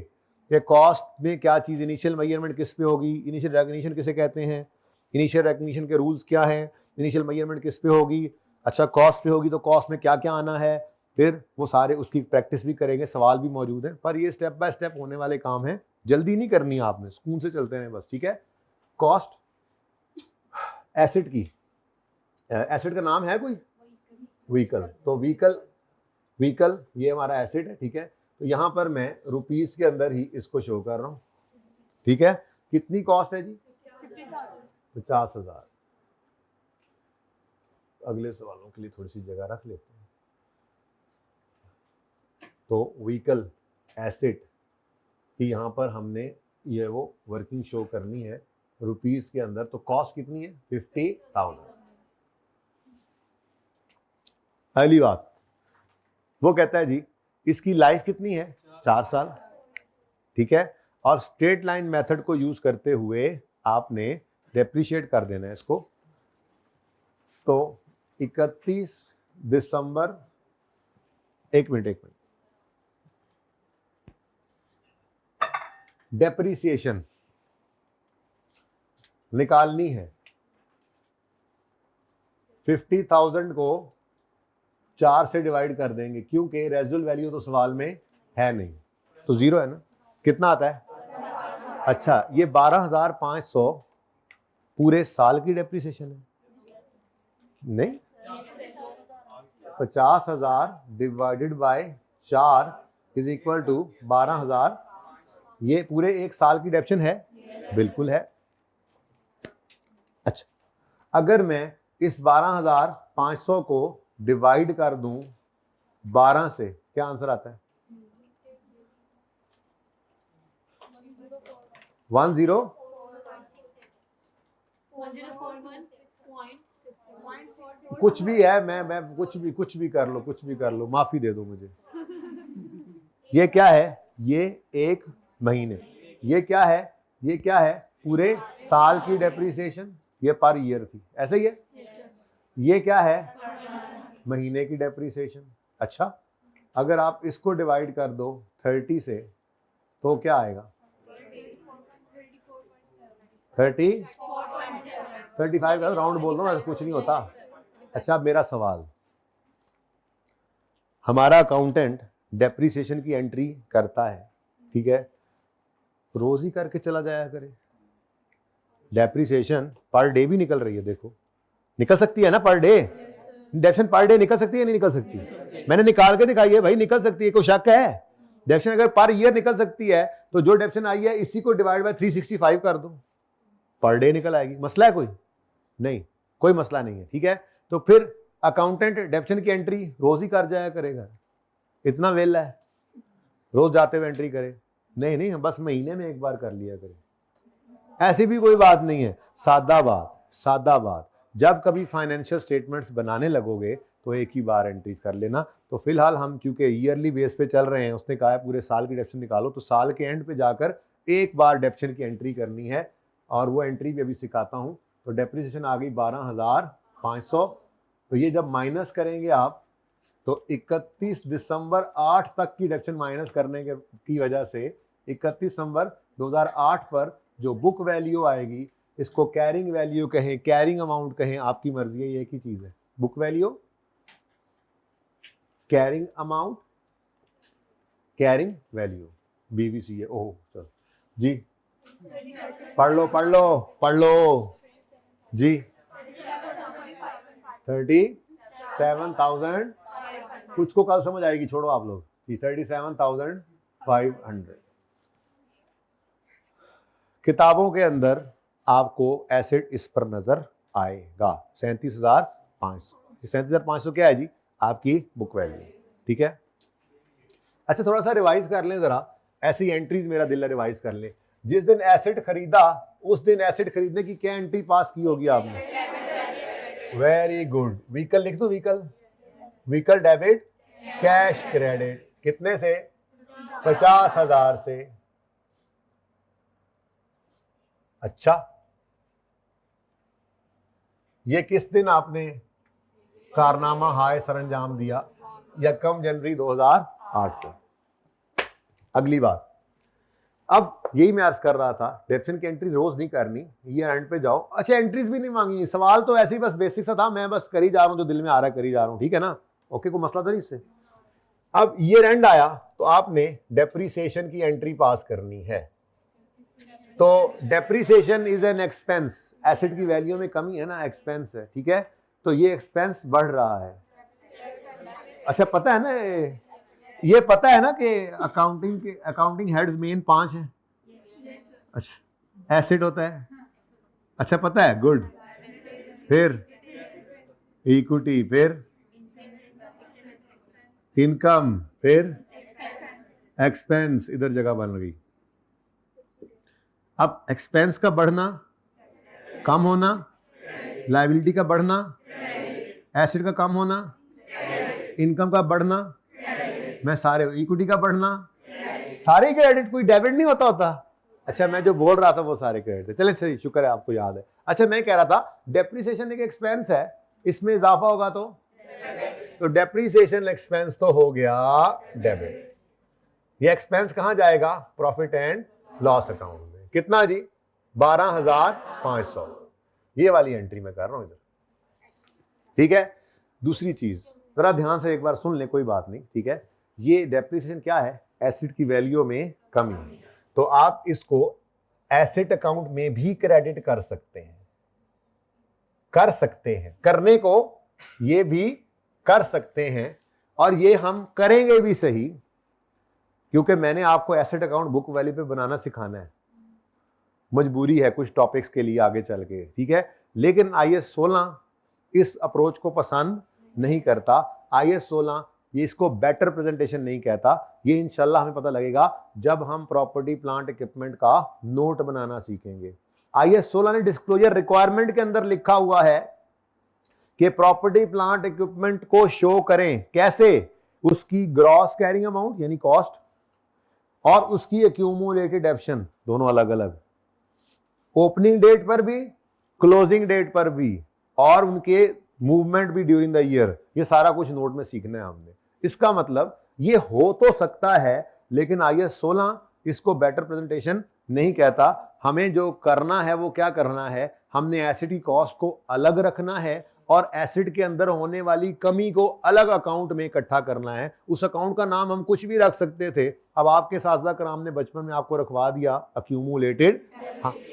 ये कॉस्ट में क्या चीज, इनिशियल मेजरमेंट किस पे होगी, इनिशियल रिकॉग्निशन किसे कहते हैं, इनिशियल रिकॉग्निशन के रूल्स क्या है, इनिशियल मेजरमेंट किस पे होगी, अच्छा कॉस्ट पे होगी तो कॉस्ट में क्या क्या आना है, फिर वो सारे उसकी प्रैक्टिस भी करेंगे, सवाल भी मौजूद है, पर ये स्टेप बाय स्टेप होने वाले काम है, जल्दी नहीं करनी है आपने, सुकून से चलते हैं बस, ठीक है। कॉस्ट एसेट की, एसेट का नाम है कोई? व्हीकल। तो व्हीकल ये हमारा एसेट है, ठीक है। तो यहां पर मैं रुपीस के अंदर ही इसको शो कर रहा हूं, ठीक है। कितनी कॉस्ट है जी? 50,000। अगले सवालों के लिए थोड़ी सी जगह रख लेते हैं। तो व्हीकल एसेट की यहां पर हमने ये वो वर्किंग शो करनी है रुपीस के अंदर, तो कॉस्ट कितनी है? 50,000। पहली बात वो कहता है जी इसकी लाइफ कितनी है? 4 साल, ठीक है। और स्ट्रेट लाइन मेथड को यूज करते हुए आपने डेप्रिशिएट कर देना है इसको। तो 31 दिसंबर, एक मिनट, डेप्रिसिएशन निकालनी है। 50,000 को 4 से डिवाइड कर देंगे, क्योंकि रेजिडुअल वैल्यू तो सवाल में है नहीं, तो 0 है ना। कितना आता है? अच्छा, ये 12,500 पूरे साल की डेप्रिसिएशन है? नहीं, 50,000 divided by 4 is equal to 12,000। ये पूरे एक साल की डेप्रिसिएशन है? बिल्कुल है। अच्छा, अगर मैं इस 12,500 को डिवाइड कर दूं 12 से, क्या आंसर आता है? 1041 कुछ भी है, मैं कुछ भी कर लो, माफी दे दो मुझे। ये क्या है? ये एक महीने। ये क्या है? ये क्या है? पूरे साल की डेप्रिसिएशन, ये पर ईयर थी, ऐसे ही है। ये क्या है? महीने की डेप्रिसिएशन। अच्छा, अगर आप इसको डिवाइड कर दो 30 से तो क्या आएगा? 35 का राउंड बोल दो ना, कुछ नहीं होता। अच्छा, मेरा सवाल, हमारा अकाउंटेंट डेप्रिसिएशन की एंट्री करता है, ठीक है, रोज ही करके चला जाया करे। डेप्रिसिएशन पर डे भी निकल रही है, देखो निकल सकती है ना per day, depreciation per day निकल सकती है नहीं निकल सकती? मैंने निकाल के दिखाई है भाई, निकल सकती है, कोई शक है? डेप्रिसिएशन अगर पर ईयर निकल सकती है तो जो डेप्रिसिएशन आई है इसी को डिवाइड बाय 365 कर दो, पर डे निकल आएगी। मसला है कोई? नहीं, कोई मसला नहीं है, ठीक है। तो फिर अकाउंटेंट डेप्रिसिएशन की एंट्री रोज ही कर जाया करेगा, इतना वेला है रोज जाते हुए एंट्री करे? नहीं, बस महीने में एक बार कर लिया करे, ऐसी भी कोई बात नहीं है। सादा बात, जब कभी फाइनेंशियल स्टेटमेंट्स बनाने लगोगे तो एक ही बार एंट्रीज कर लेना। तो फिलहाल हम क्योंकि ईयरली बेस पे चल रहे हैं, उसने कहा है पूरे साल की डेप्रिसिएशन निकालो, तो साल के एंड पे जाकर एक बार डेप्रिसिएशन की एंट्री करनी है, और वो एंट्री भी अभी सिखाता हूं। तो डेप्रिसिएशन आ गई 12,500। तो ये जब माइनस करेंगे आप, तो 31 दिसंबर 8 तक की डेप्रिसिएशन माइनस करने की वजह से 31 दिसंबर 2008 पर जो बुक वैल्यू आएगी, इसको कैरिंग वैल्यू कहें, कैरिंग अमाउंट कहें, आपकी मर्जी है, ये एक ही चीज है। Book value, carrying amount, carrying value, BVC है। ओह चलो जी, पढ़ लो जी। 37,000, कुछ को कल समझ आएगी, छोड़ो आप लोग जी। 37,500। किताबों के अंदर आपको एसेट इस पर नजर आएगा 37,500। 37,500 क्या है जी? आपकी बुक वैल्यू, ठीक है। अच्छा, थोड़ा सा रिवाइज कर लें जरा। ऐसी एंट्रीज मेरा दिल रिवाइज कर ले। जिस दिन एसेट खरीदा उस दिन एसेट खरीदने की क्या एंट्री पास की होगी आपने? Very good. व्हीकल लिख दो, vehicle, vehicle debit, cash credit. कितने से? 50,000 से। अच्छा, ये किस दिन आपने कारनामा हाय सरंजाम दिया? 1 जनवरी 2008 को। अगली बात, अब यही मैं अर्ज कर रहा था, डेफिनेशन की एंट्री रोज नहीं करनी, ईयर एंड पे जाओ। अच्छा, एंट्रीज भी नहीं मांगी, सवाल तो ऐसे ही बस बेसिक सा था, मैं बस करी जा रहा हूं, जो दिल में आ रहा है करी जा रहा हूं, ठीक है ना? ओके, कोई मसला तो नहीं इससे। अब ईयर एंड आया तो आपने डेप्रीसिएशन की एंट्री पास करनी है। तो depreciation is an expense, asset की वैल्यू में कमी है ना, एक्सपेंस है, ठीक है? तो ये एक्सपेंस बढ़ रहा है। अच्छा, पता है ना, ये पता है ना कि अकाउंटिंग हेड्स मेन 5 हैं। अच्छा, एसेट होता है, अच्छा पता है, गुड। फिर इक्विटी, फिर इनकम, फिर एक्सपेंस। इधर जगह बन गई। अब एक्सपेंस का बढ़ना, कम होना, लायबिलिटी का बढ़ना, एसेट का कम होना, इनकम का बढ़ना, मैं सारे, इक्विटी का बढ़ना, सारे क्रेडिट, कोई डेबिट नहीं होता। अच्छा, मैं जो बोल रहा था वो सारे क्रेडिट थे। चले, सही, शुक्र है आपको याद है। अच्छा, मैं कह रहा था डेप्रीसिएशन एक एक्सपेंस है, इसमें इजाफा होगा तो डेप्रीसिएशन एक्सपेंस तो हो गया डेबिट। ये एक्सपेंस कहां जाएगा? प्रॉफिट एंड लॉस अकाउंट में। कितना जी? 12,500। ये वाली एंट्री मैं कर रहा हूं इधर, ठीक है? दूसरी चीज जरा ध्यान से एक बार सुन ले, कोई बात नहीं, ठीक है? ये डेप्रीसिएशन क्या है? एसेट की वैल्यू में कमी। तो आप इसको एसेट अकाउंट में भी क्रेडिट कर सकते हैं, करने को ये भी कर सकते हैं, और ये हम करेंगे भी सही, क्योंकि मैंने आपको एसेट अकाउंट बुक वैल्यू पे बनाना सिखाना है, मजबूरी है कुछ टॉपिक्स के लिए आगे चल के, ठीक है? लेकिन IAS 16 इस अप्रोच को पसंद नहीं करता। IAS 16 ये इसको बेटर प्रेजेंटेशन नहीं कहता। ये इंशाल्लाह हमें पता लगेगा जब हम प्रॉपर्टी प्लांट इक्विपमेंट का नोट बनाना सीखेंगे। IAS 16 ने डिस्क्लोजर रिक्वायरमेंट के अंदर लिखा हुआ है कि प्रॉपर्टी प्लांट इक्विपमेंट को शो करें, कैसे? उसकी ग्रॉस कैरिंग अमाउंट यानी कॉस्ट, और उसकी एक्यूमुलेटेड एप्शन, दोनों अलग अलग, ओपनिंग डेट पर भी, क्लोजिंग डेट पर भी, और उनके मूवमेंट भी ड्यूरिंग द ईयर। ये सारा कुछ नोट में सीखना है हमने। इसका मतलब ये हो तो सकता है, लेकिन IAS 16 इसको बेटर प्रेजेंटेशन नहीं कहता। हमें जो करना है वो क्या करना है? हमने एसेट की कॉस्ट को अलग रखना है और एसेट के अंदर होने वाली कमी को अलग अकाउंट में इकट्ठा करना है। उस अकाउंट का नाम हम कुछ भी रख सकते थे। अब आपके साथी कराम ने बचपन में आपको रखवा दिया अक्यूमुलेटेड,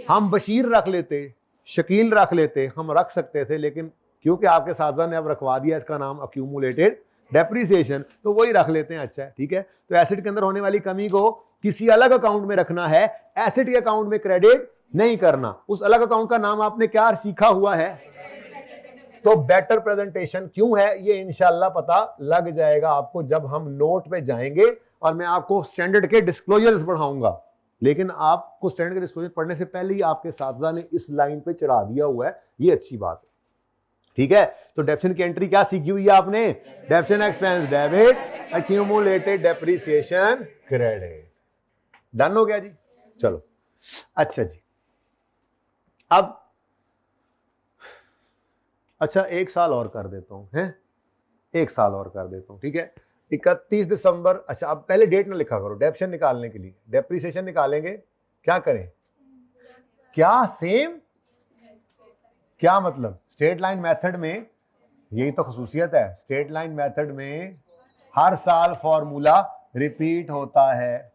हम बशीर रख लेते, शकील रख लेते, हम रख सकते थे, लेकिन क्योंकि आपके साथी ने अब रखवा दिया इसका नाम अक्यूमुलेटेड डेप्रीसिएशन, तो वही रख लेते हैं। अच्छा है, ठीक है? तो एसेट के अंदर होने वाली कमी को किसी अलग अकाउंट में रखना है, एसेट के अकाउंट में क्रेडिट नहीं करना। उस अलग अकाउंट का नाम आपने क्या सीखा हुआ है? तो बेटर प्रेजेंटेशन क्यों है ये इंशाल्लाह पता लग जाएगा आपको जब हम नोट पे जाएंगे, और मैं आपको स्टैंडर्ड के डिस्क्लोजर्स पढ़ाऊंगा। लेकिन आपको स्टैंडर्ड के डिस्क्लोजर पढ़ने से पहले ही आपके साथी ने इस लाइन पे चढ़ा दिया हुआ है, ये अच्छी बात है, ठीक है? तो डेप्शन की एंट्री क्या सीखी हुई है आपने? डेप्शन expense debit, accumulated depreciation credit. Done हो गया जी? चलो, अच्छा जी, अब अच्छा 1 साल और कर देता हूं, है 1 साल और कर देता हूं, ठीक है? 31 दिसंबर। अच्छा, अब पहले डेट ना लिखा करो, डेप्शन निकालने के लिए डेप्रीसिएशन निकालेंगे, क्या करें? क्या सेम? क्या मतलब? स्ट्रेट लाइन मेथड में यही तो खसूसियत है, स्ट्रेट लाइन मेथड में हर साल फॉर्मूला रिपीट होता है,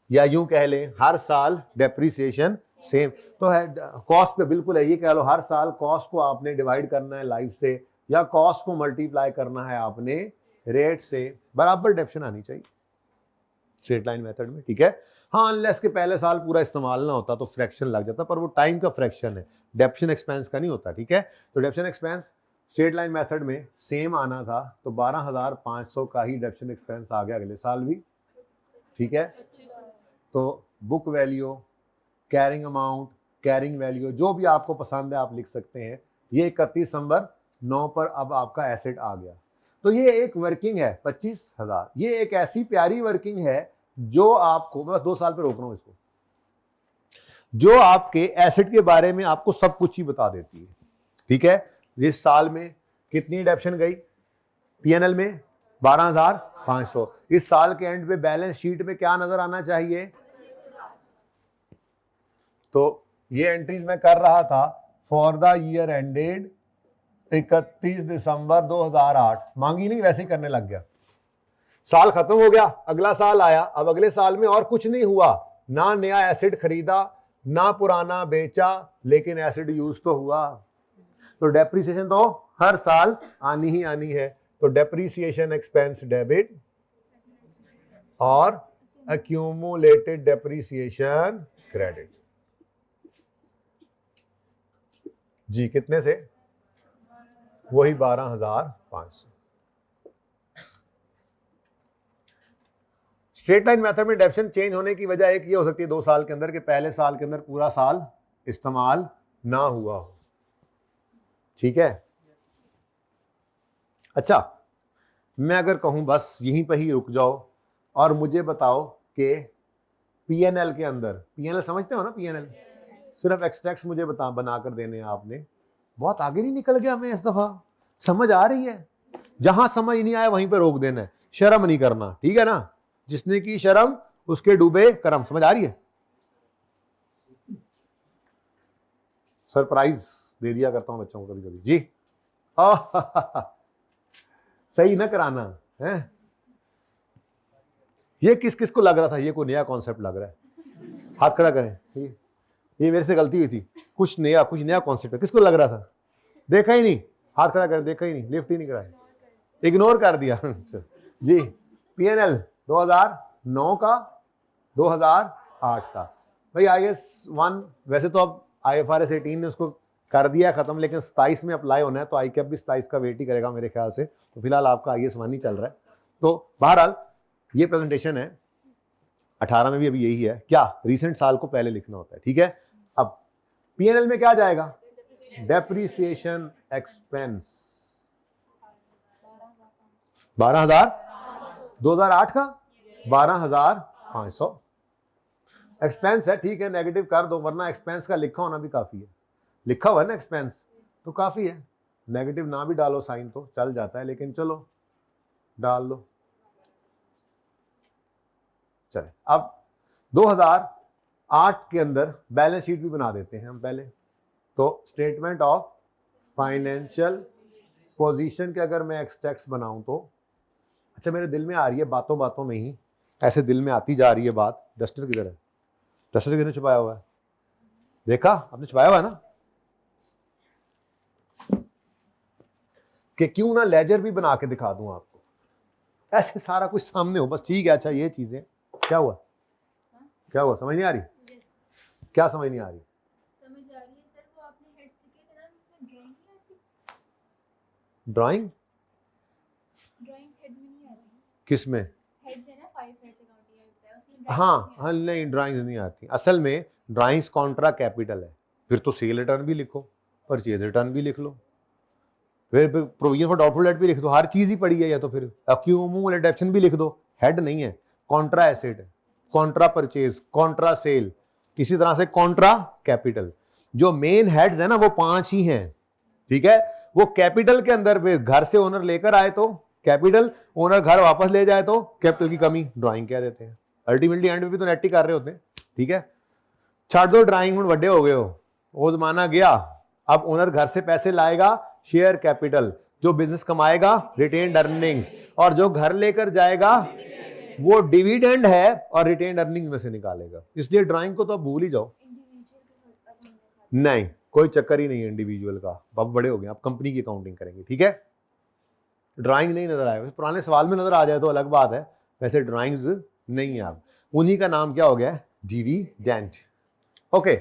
या यूं कह लें हर साल डेप्रीसिएशन सेम तो है। कॉस्ट पे बिल्कुल है, ये कह लो हर साल कॉस्ट को आपने डिवाइड करना है लाइफ से, या कॉस्ट को मल्टीप्लाई करना है आपने रेट से, बराबर डेप्शन आनी चाहिए स्ट्रेट लाइन मेथड में, ठीक है? हाँ, अनलेस के पहले साल पूरा इस्तेमाल ना होता तो फ्रैक्शन लग जाता, पर वो टाइम का फ्रैक्शन है, डेप्शन एक्सपेंस का नहीं होता, ठीक है? तो डेप्शन एक्सपेंस स्ट्रेट लाइन मेथड में सेम आना था, तो 12,500 का ही डेप्शन एक्सपेंस आ गया अगले साल भी, ठीक है? तो book value, carrying amount, carrying value, जो भी आपको पसंद है आप लिख सकते हैं। ये 31 दिसंबर 9 पर अब आपका एसेट आ गया। तो ये एक वर्किंग है 25,000। ये एक ऐसी प्यारी वर्किंग है जो आपको, मैं 2 साल पे रोक रहा हूं इसको, जो आपके एसेट के बारे में आपको सब कुछ ही बता देती है। ठीक है, इस साल में कितनी डेप्शन गई पीएनएल में, 12,500। इस साल के एंड पे बैलेंस शीट में क्या नजर आना चाहिए? तो ये एंट्रीज मैं कर रहा था फॉर द ईयर एंडेड 31 दिसंबर 2008, मांगी नहीं, वैसे ही करने लग गया। साल खत्म हो गया, अगला साल आया, अब अगले साल में और कुछ नहीं हुआ, ना नया एसिड खरीदा ना पुराना बेचा, लेकिन एसिड यूज तो हुआ। तो डेप्रिसिएशन तो हर साल आनी ही आनी है। तो डेप्रिसिएशन एक्सपेंस डेबिट और एक्यूमुलेटेड डेप्रिसिएशन क्रेडिट। जी कितने से? वही 12,500। स्ट्रेट लाइन मेथड में डेप्शन चेंज होने की वजह एक ये हो सकती है 2 साल के अंदर कि पहले साल के अंदर पूरा साल इस्तेमाल ना हुआ हो। ठीक है, अच्छा मैं अगर कहूं बस यहीं पर ही रुक जाओ और मुझे बताओ कि पीएनएल के अंदर, पीएनएल समझते हो ना, पीएनएल सिर्फ एक्सट्रैक्ट्स मुझे बना कर देने हैं आपने। बहुत आगे नहीं निकल गया मैं इस दफा, समझ आ रही है? जहां समझ नहीं आया वहीं पे रोक देना है, शर्म नहीं करना, ठीक है ना? जिसने की शर्म उसके डूबे कर्म। समझ आ रही है? सरप्राइज दे दिया करता हूं बच्चों को कभी कभी जी। सही ना कराना है। ये किस किस को लग रहा था ये कोई नया कॉन्सेप्ट लग रहा है? हाथ खड़ा करें। ये मेरे से गलती हुई थी, कुछ नया कॉन्सेप्ट है। किसको लग रहा था? देखा ही नहीं, हाथ खड़ा करें। देखा ही नहीं, लिफ्ट ही नहीं कराया, इग्नोर कर दिया। जी पीएनएल 2009 का 2008 का। भाई IAS 1 वैसे तो अब IFRS 18 ने उसको कर दिया खत्म, लेकिन 27 में अप्लाई होना है, तो ICAP भी 27 का वेट ही करेगा मेरे ख्याल से। तो फिलहाल आपका IAS 1 ही चल रहा है। तो बहरहाल ये प्रेजेंटेशन है, 18 में भी अभी यही है। क्या रीसेंट साल को पहले लिखना होता है, ठीक है? अब पीएनएल में क्या जाएगा? डेप्रिसिएशन एक्सपेंस 12,000, 2008 का 12,500 एक्सपेंस है। ठीक है, नेगेटिव कर दो, वरना एक्सपेंस का लिखा होना भी काफी है। लिखा हुआ है ना एक्सपेंस, तो काफी है। नेगेटिव ना भी डालो साइन तो चल जाता है, लेकिन चलो डाल लो। चले, अब 2008 के अंदर बैलेंस शीट भी बना देते हैं हम पहले। तो स्टेटमेंट ऑफ फाइनेंशियल पोजीशन के अगर मैं एक्सट्रैक्ट्स बनाऊं तो, अच्छा मेरे दिल में आ रही है बातों बातों में ही, ऐसे दिल में आती जा रही है बात। डस्टर किधर है? डस्टर किधर छुपाया हुआ है? देखा आपने? छुपाया हुआ है ना? कि क्यों ना लेजर भी बना के दिखा दूं आपको, ऐसे सारा कुछ सामने हो बस। ठीक है, अच्छा ये चीजें क्या हुआ? क्या हुआ? समझ नहीं आ रही? क्या समझ नहीं आ रही? समझ आ रही है सर, वो आपने हेड्स लिखे थे ना, उसमें ड्राइंग नहीं आती? ड्राइंग हेड में नहीं आती? किस में? हेड्स है ना, 5 हेड्स अकाउंट ये होता है उसमें। हाँ नहीं, ड्राइंग्स नहीं आती असल में। ड्राइंग्स कॉन्ट्रा कैपिटल है, फिर तो सेल रिटर्न भी लिखो, परचेज रिटर्न भी लिख लो, फिर प्रोविजन फॉर डाउटफुल डेट भी लिख दो। हर चीज ही पड़ी है, या तो फिर एक्यूमुलेटेड डेप्शन भी लिख दो। हेड नहीं है, कॉन्ट्रा एसेट है, कॉन्ट्रा परचेज, कॉन्ट्रा सेल, इसी तरह से कॉन्ट्रा कैपिटल। जो मेन हेड्स है ना वो 5 ही हैं, ठीक है? वो कैपिटल के अंदर फिर घर से ओनर लेकर आए तो कैपिटल, ओनर घर वापस ले जाए तो कैपिटल की कमी, ड्राइंग कह देते हैं। अल्टीमेटली एंड में भी तो नेट ही कर रहे होते हैं, ठीक है? छाड़ दो ड्राइंग में, बड़े हो गए हो, वो जमाना गया। अब ओनर घर से पैसे लाएगा, शेयर कैपिटल, जो बिजनेस कमाएगा रिटेन्ड अर्निंग्स, और जो घर लेकर जाएगा वो डिविडेंड है और रिटेन्ड अर्निंग्स में से निकालेगा। इसलिए ड्राइंग को तो आप भूल ही जाओ। नहीं, कोई चक्कर ही नहीं है इंडिविजुअल का। अब बड़े हो गए, आप कंपनी की अकाउंटिंग करेंगे, ठीक है? ड्राइंग नहीं नजर आएगा। पुराने सवाल में नजर आ जाए तो अलग बात है, वैसे ड्राइंग्स नहीं है। आप उन्हीं का नाम क्या हो गया? Dividend. Okay,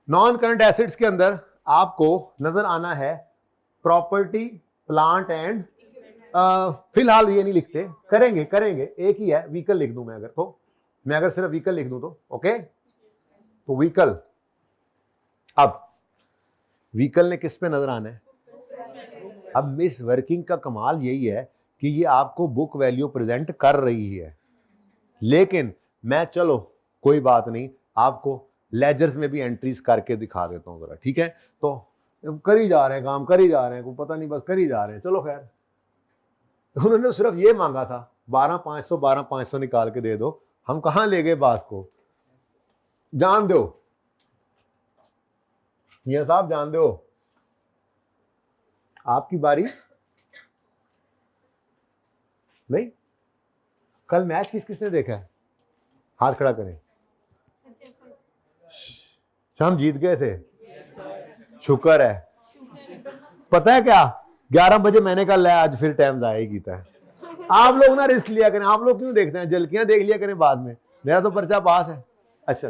non current assets के अंदर आपको नजर आना है प्रॉपर्टी, प्लांट एंड, फिलहाल ये नहीं लिखते, करेंगे एक ही है, व्हीकल लिख दूं मैं अगर तो, मैं अगर सिर्फ व्हीकल लिख दूं तो ओके, तो व्हीकल, अब व्हीकल ने किस पे नजर आना है? अब इस वर्किंग का कमाल यही है कि ये आपको बुक वैल्यू प्रेजेंट कर रही है, लेकिन मैं चलो कोई बात नहीं, आपको लेजर्स में भी एंट्रीज करके दिखा देता हूं जरा, ठीक है? तो कर ही जा रहे हैं काम, कर ही जा रहे हैं, कोई पता नहीं, बस कर ही जा रहे हैं, चलो खैर। उन्होंने सिर्फ ये मांगा था 12,500 निकाल के दे दो, हम कहां ले गए बात को? जान दो ये साहब, जान दो, आपकी बारी नहीं। कल मैच किसने देखा है? हाथ खड़ा करें। हम जीत गए थे, शुक्र है। पता है क्या, 11 बजे मैंने कहा ले आज फिर टाइम जाया कीता है। आप लोग ना रिस्क लिया करें, आप लोग क्यों देखते हैं, झलकियां देख लिया करें बाद में, मेरा तो पर्चा पास है। अच्छा,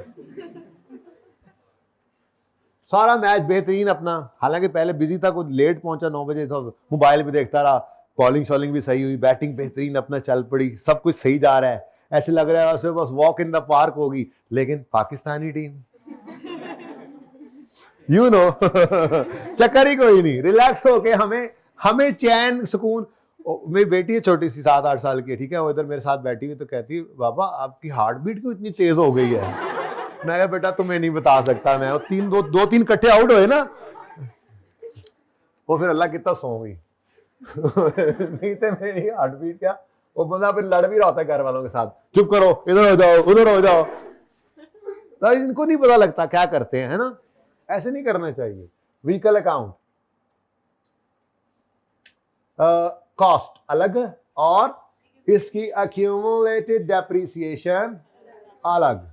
सारा मैच बेहतरीन अपना, हालांकि पहले बिजी था, कुछ लेट पहुंचा, 9 बजे था, मोबाइल पे देखता रहा, बॉलिंग शॉलिंग भी सही हुई, बैटिंग बेहतरीन अपना चल पड़ी, सब कुछ सही जा रहा है, ऐसे लग रहा है वैसे बस वॉक इन द पार्क होगी। लेकिन पाकिस्तानी टीम यू नो चक्कर ही कोई नहीं, रिलैक्स होके हमें चैन सुकून। मेरी बेटी है छोटी सी, 7-8 साल की, ठीक है, वो इधर मेरे साथ बैठी हुई, तो कहती है बाबा आपकी हार्ट बीट क्यों इतनी तेज हो गई है? मैं कहा बेटा तुम्हें नहीं बता सकता मैं, दो तीन इकट्ठे आउट हुए ना, वो फिर अल्लाह कितना सो गई नहीं तो मेरी हार्ट बीट क्या, वो बंदा फिर लड़ भी रहा होता है घर वालों के साथ, चुप करो, इधर हो जाओ, उधर हो जाओ। तो इनको नहीं पता लगता क्या करते हैं, है ना? ऐसे नहीं करना चाहिए। व्हीकल अकाउंट, कॉस्ट अलग और इसकी एक्यूमुलेटेड डेप्रिसिएशन अलग।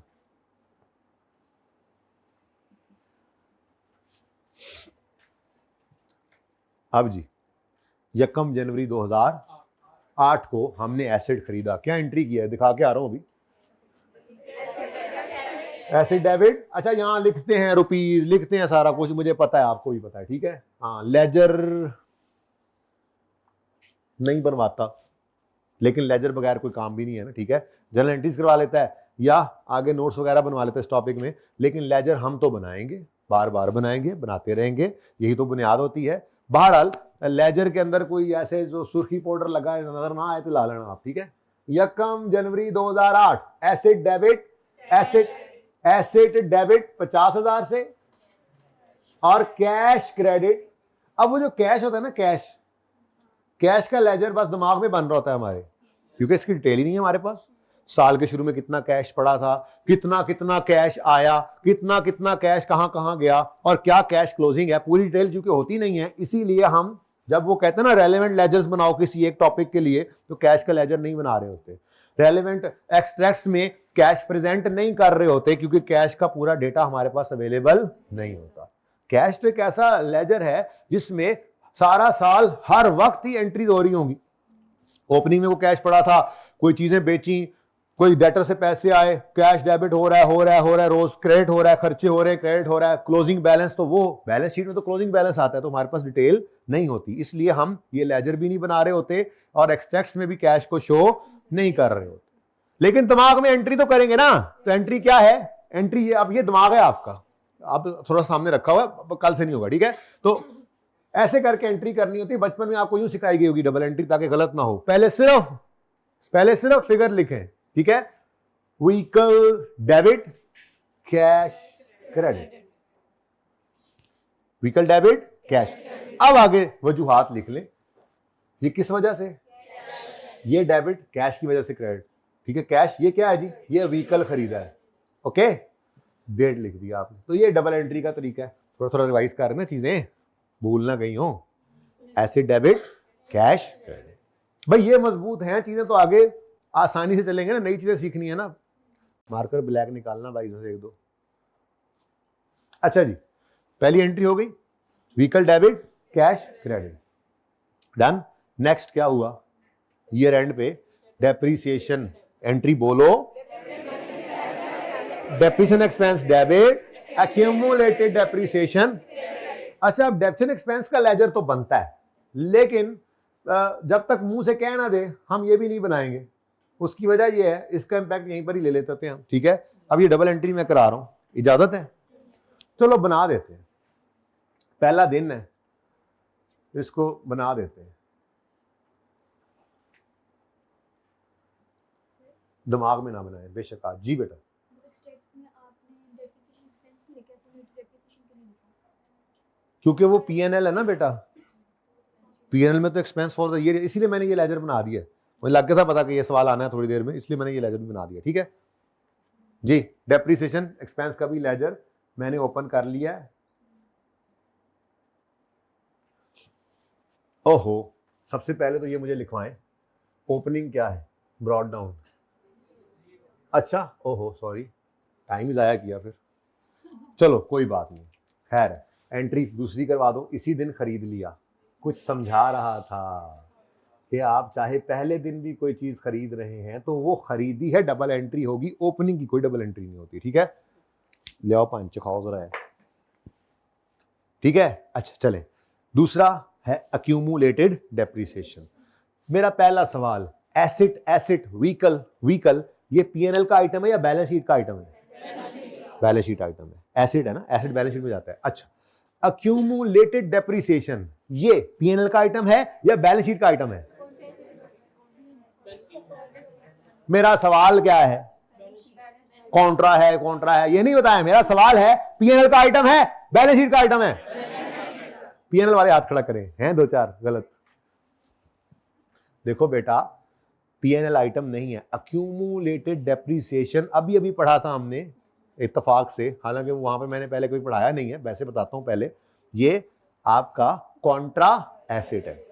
अब जी 1 जनवरी 2008 को हमने एसेट खरीदा, क्या एंट्री किया है दिखा के आ रहा हूं अभी, एसेट डेबिट। अच्छा यहां लिखते हैं रुपीज, लिखते हैं सारा कुछ, मुझे पता है आपको भी पता है, ठीक है। हाँ, लेजर नहीं बनवाता, लेकिन लेजर बगैर कोई काम भी नहीं है ना, ठीक है। जर्नल एंट्रीज करवा लेता है या आगे नोट्स वगैरह बनवा लेता है इस टॉपिक में, लेकिन लेजर हम तो बनाएंगे, बार बार बनाएंगे, बनाते रहेंगे, यही तो बुनियाद होती है। बहरहाल लेजर के अंदर कोई ऐसे जो सुर्खी पाउडर लगा है नजर ना आए तो ला लेना आप, ठीक है। 1 जनवरी 2008 एसेट डेबिट, एसेट डेबिट 50,000 से और कैश क्रेडिट। अब वो जो कैश होता है ना, कैश का लेजर बस दिमाग में बन रहा होता है हमारे, क्योंकि इसकी डिटेल ही नहीं है हमारे पास। साल के शुरू में कितना कैश पड़ा था, कितना कैश आया, कितना कैश कहां गया और क्या कैश क्लोजिंग है, पूरी डिटेल चूंकि होती नहीं है, इसीलिए हम जब वो कहते हैं ना रेलेवेंट लेजर्स बनाओ किसी एक टॉपिक के लिए, तो कैश का लेजर नहीं बना रहे होते। रेलेवेंट एक्सट्रैक्ट्स में कैश प्रेजेंट नहीं कर रहे होते, क्योंकि कैश का पूरा डेटा हमारे पास अवेलेबल नहीं होता। कैश तो एक ऐसा लेजर है जिसमें सारा साल हर वक्त ही एंट्रीज हो रही होंगी। ओपनिंग में वो कैश पड़ा था, कोई चीजें बेची, कोई डेटर से पैसे आए, कैश डेबिट हो रहा है, रोज क्रेडिट हो रहा है, खर्चे हो रहे हैं, क्रेडिट हो रहा है, क्लोजिंग बैलेंस, तो वो बैलेंस शीट में तो क्लोजिंग बैलेंस आता है, तो हमारे पास डिटेल नहीं होती, इसलिए हम ये लेजर भी नहीं बना रहे होते और एक्सट्रैक्ट्स में भी कैश को शो नहीं कर रहे होते। लेकिन दिमाग में एंट्री तो करेंगे ना, तो एंट्री क्या है? एंट्री अब ये दिमाग है आपका, अब थोड़ा सामने रखा हुआ है, कल से नहीं होगा, ठीक है। तो ऐसे करके एंट्री करनी होती है। बचपन में आपको यूं सिखाई गई होगी डबल एंट्री, ताकि गलत ना हो। पहले सिर्फ फिगर लिखें, ठीक है। Vehicle debit, cash credit, vehicle debit cash. अब आगे वजूहात लिख लें, ये किस वजह से, ये डेबिट कैश की वजह से क्रेडिट, ठीक है। कैश ये क्या है जी, ये व्हीकल खरीदा है, ओके, डेट लिख दिया आपने। तो ये डबल एंट्री का तरीका है, थोड़ा रिवाइज कर रहे ना, चीजें भूल ना गई हो। एसेट डेबिट, कैश क्रेडिट, भाई ये मजबूत हैं चीजें, तो आगे आसानी से चलेंगे ना। नई चीजें सीखनी है ना, मार्कर ब्लैक निकालना भाई से 1-2। अच्छा जी, पहली एंट्री हो गई, vehicle debit cash credit, done. Next क्या हुआ, ईयर एंड पे डेप्रिसिएशन एंट्री बोलो, depreciation expense debit, accumulated depreciation. अच्छा, अब डेप्रिसिएशन एक्सपेंस का लेजर तो बनता है, लेकिन जब तक मुंह से कह ना दे हम ये भी नहीं बनाएंगे, उसकी वजह ये है, इसका इम्पैक्ट यहीं पर ही ले लेते हैं हम, ठीक है। अब ये डबल एंट्री मैं करा रहा हूं, इजाजत है? चलो बना देते हैं, पहला दिन है, इसको बना देते हैं। दिमाग में ना बनाए बेशक आज। जी बेटा। स्टेट्स में आपने डेप्रिसिएशन एक्सपेंस नहीं लिखा तो डेप्रिसिएशन क्यों नहीं लिखा? क्योंकि वो पीएनएल है ना बेटा, पीएनएल में तो एक्सपेंस फॉर द ईयर, इसीलिए मैंने ये लेजर बना दिया है। मुझे लग गया था पता कि ये सवाल आना है थोड़ी देर में, इसलिए मैंने ये लेजर भी बना दिया, ठीक है जी। डेप्रिसिएशन एक्सपेंस का भी लेजर मैंने ओपन कर लिया है। ओहो, सबसे पहले तो ये मुझे लिखवाएं, ओपनिंग क्या है, ब्रॉड डाउन। अच्छा, ओहो सॉरी, टाइम ही ज़ाया किया फिर, चलो कोई बात नहीं, खैर है। एंट्री दूसरी करवा दो, इसी दिन खरीद लिया। कुछ समझा रहा था कि आप चाहे पहले दिन भी कोई चीज खरीद रहे हैं तो वो खरीदी है, डबल एंट्री होगी, ओपनिंग की कोई डबल एंट्री नहीं होती, ठीक है। ले आओ पंच खाओ जरा है, ठीक है। अच्छा चले, दूसरा है अक्यूमुलेटेड डेप्रिसिएशन। मेरा पहला सवाल, एसेट एसेट व्हीकल व्हीकल, ये पीएनएल का आइटम है या बैलेंस शीट का आइटम है? बैलेंस शीट आइटम है, एसेट है ना, एसेट बैलेंस शीट में जाता है। अच्छा, अक्यूमुलेटेड डेप्रिसिएशन ये पीएनएल का आइटम है या बैलेंस शीट का आइटम है? मेरा सवाल क्या है? कॉन्ट्रा है, कॉन्ट्रा है, ये नहीं बताया। मेरा सवाल है पीएनएल का आइटम है, बैलेंस शीट का आइटम है? पीएनएल वाले हाथ खड़ा करें, हैं दो चार गलत। देखो बेटा, पीएनएल आइटम नहीं है, अक्यूमुलेटेड डेप्रिसिएशन अभी अभी पढ़ा था हमने इत्तेफाक से, हालांकि वहां पे मैंने पहले कोई पढ़ाया नहीं है, वैसे बताता हूं पहले। ये आपका कॉन्ट्रा एसेट है।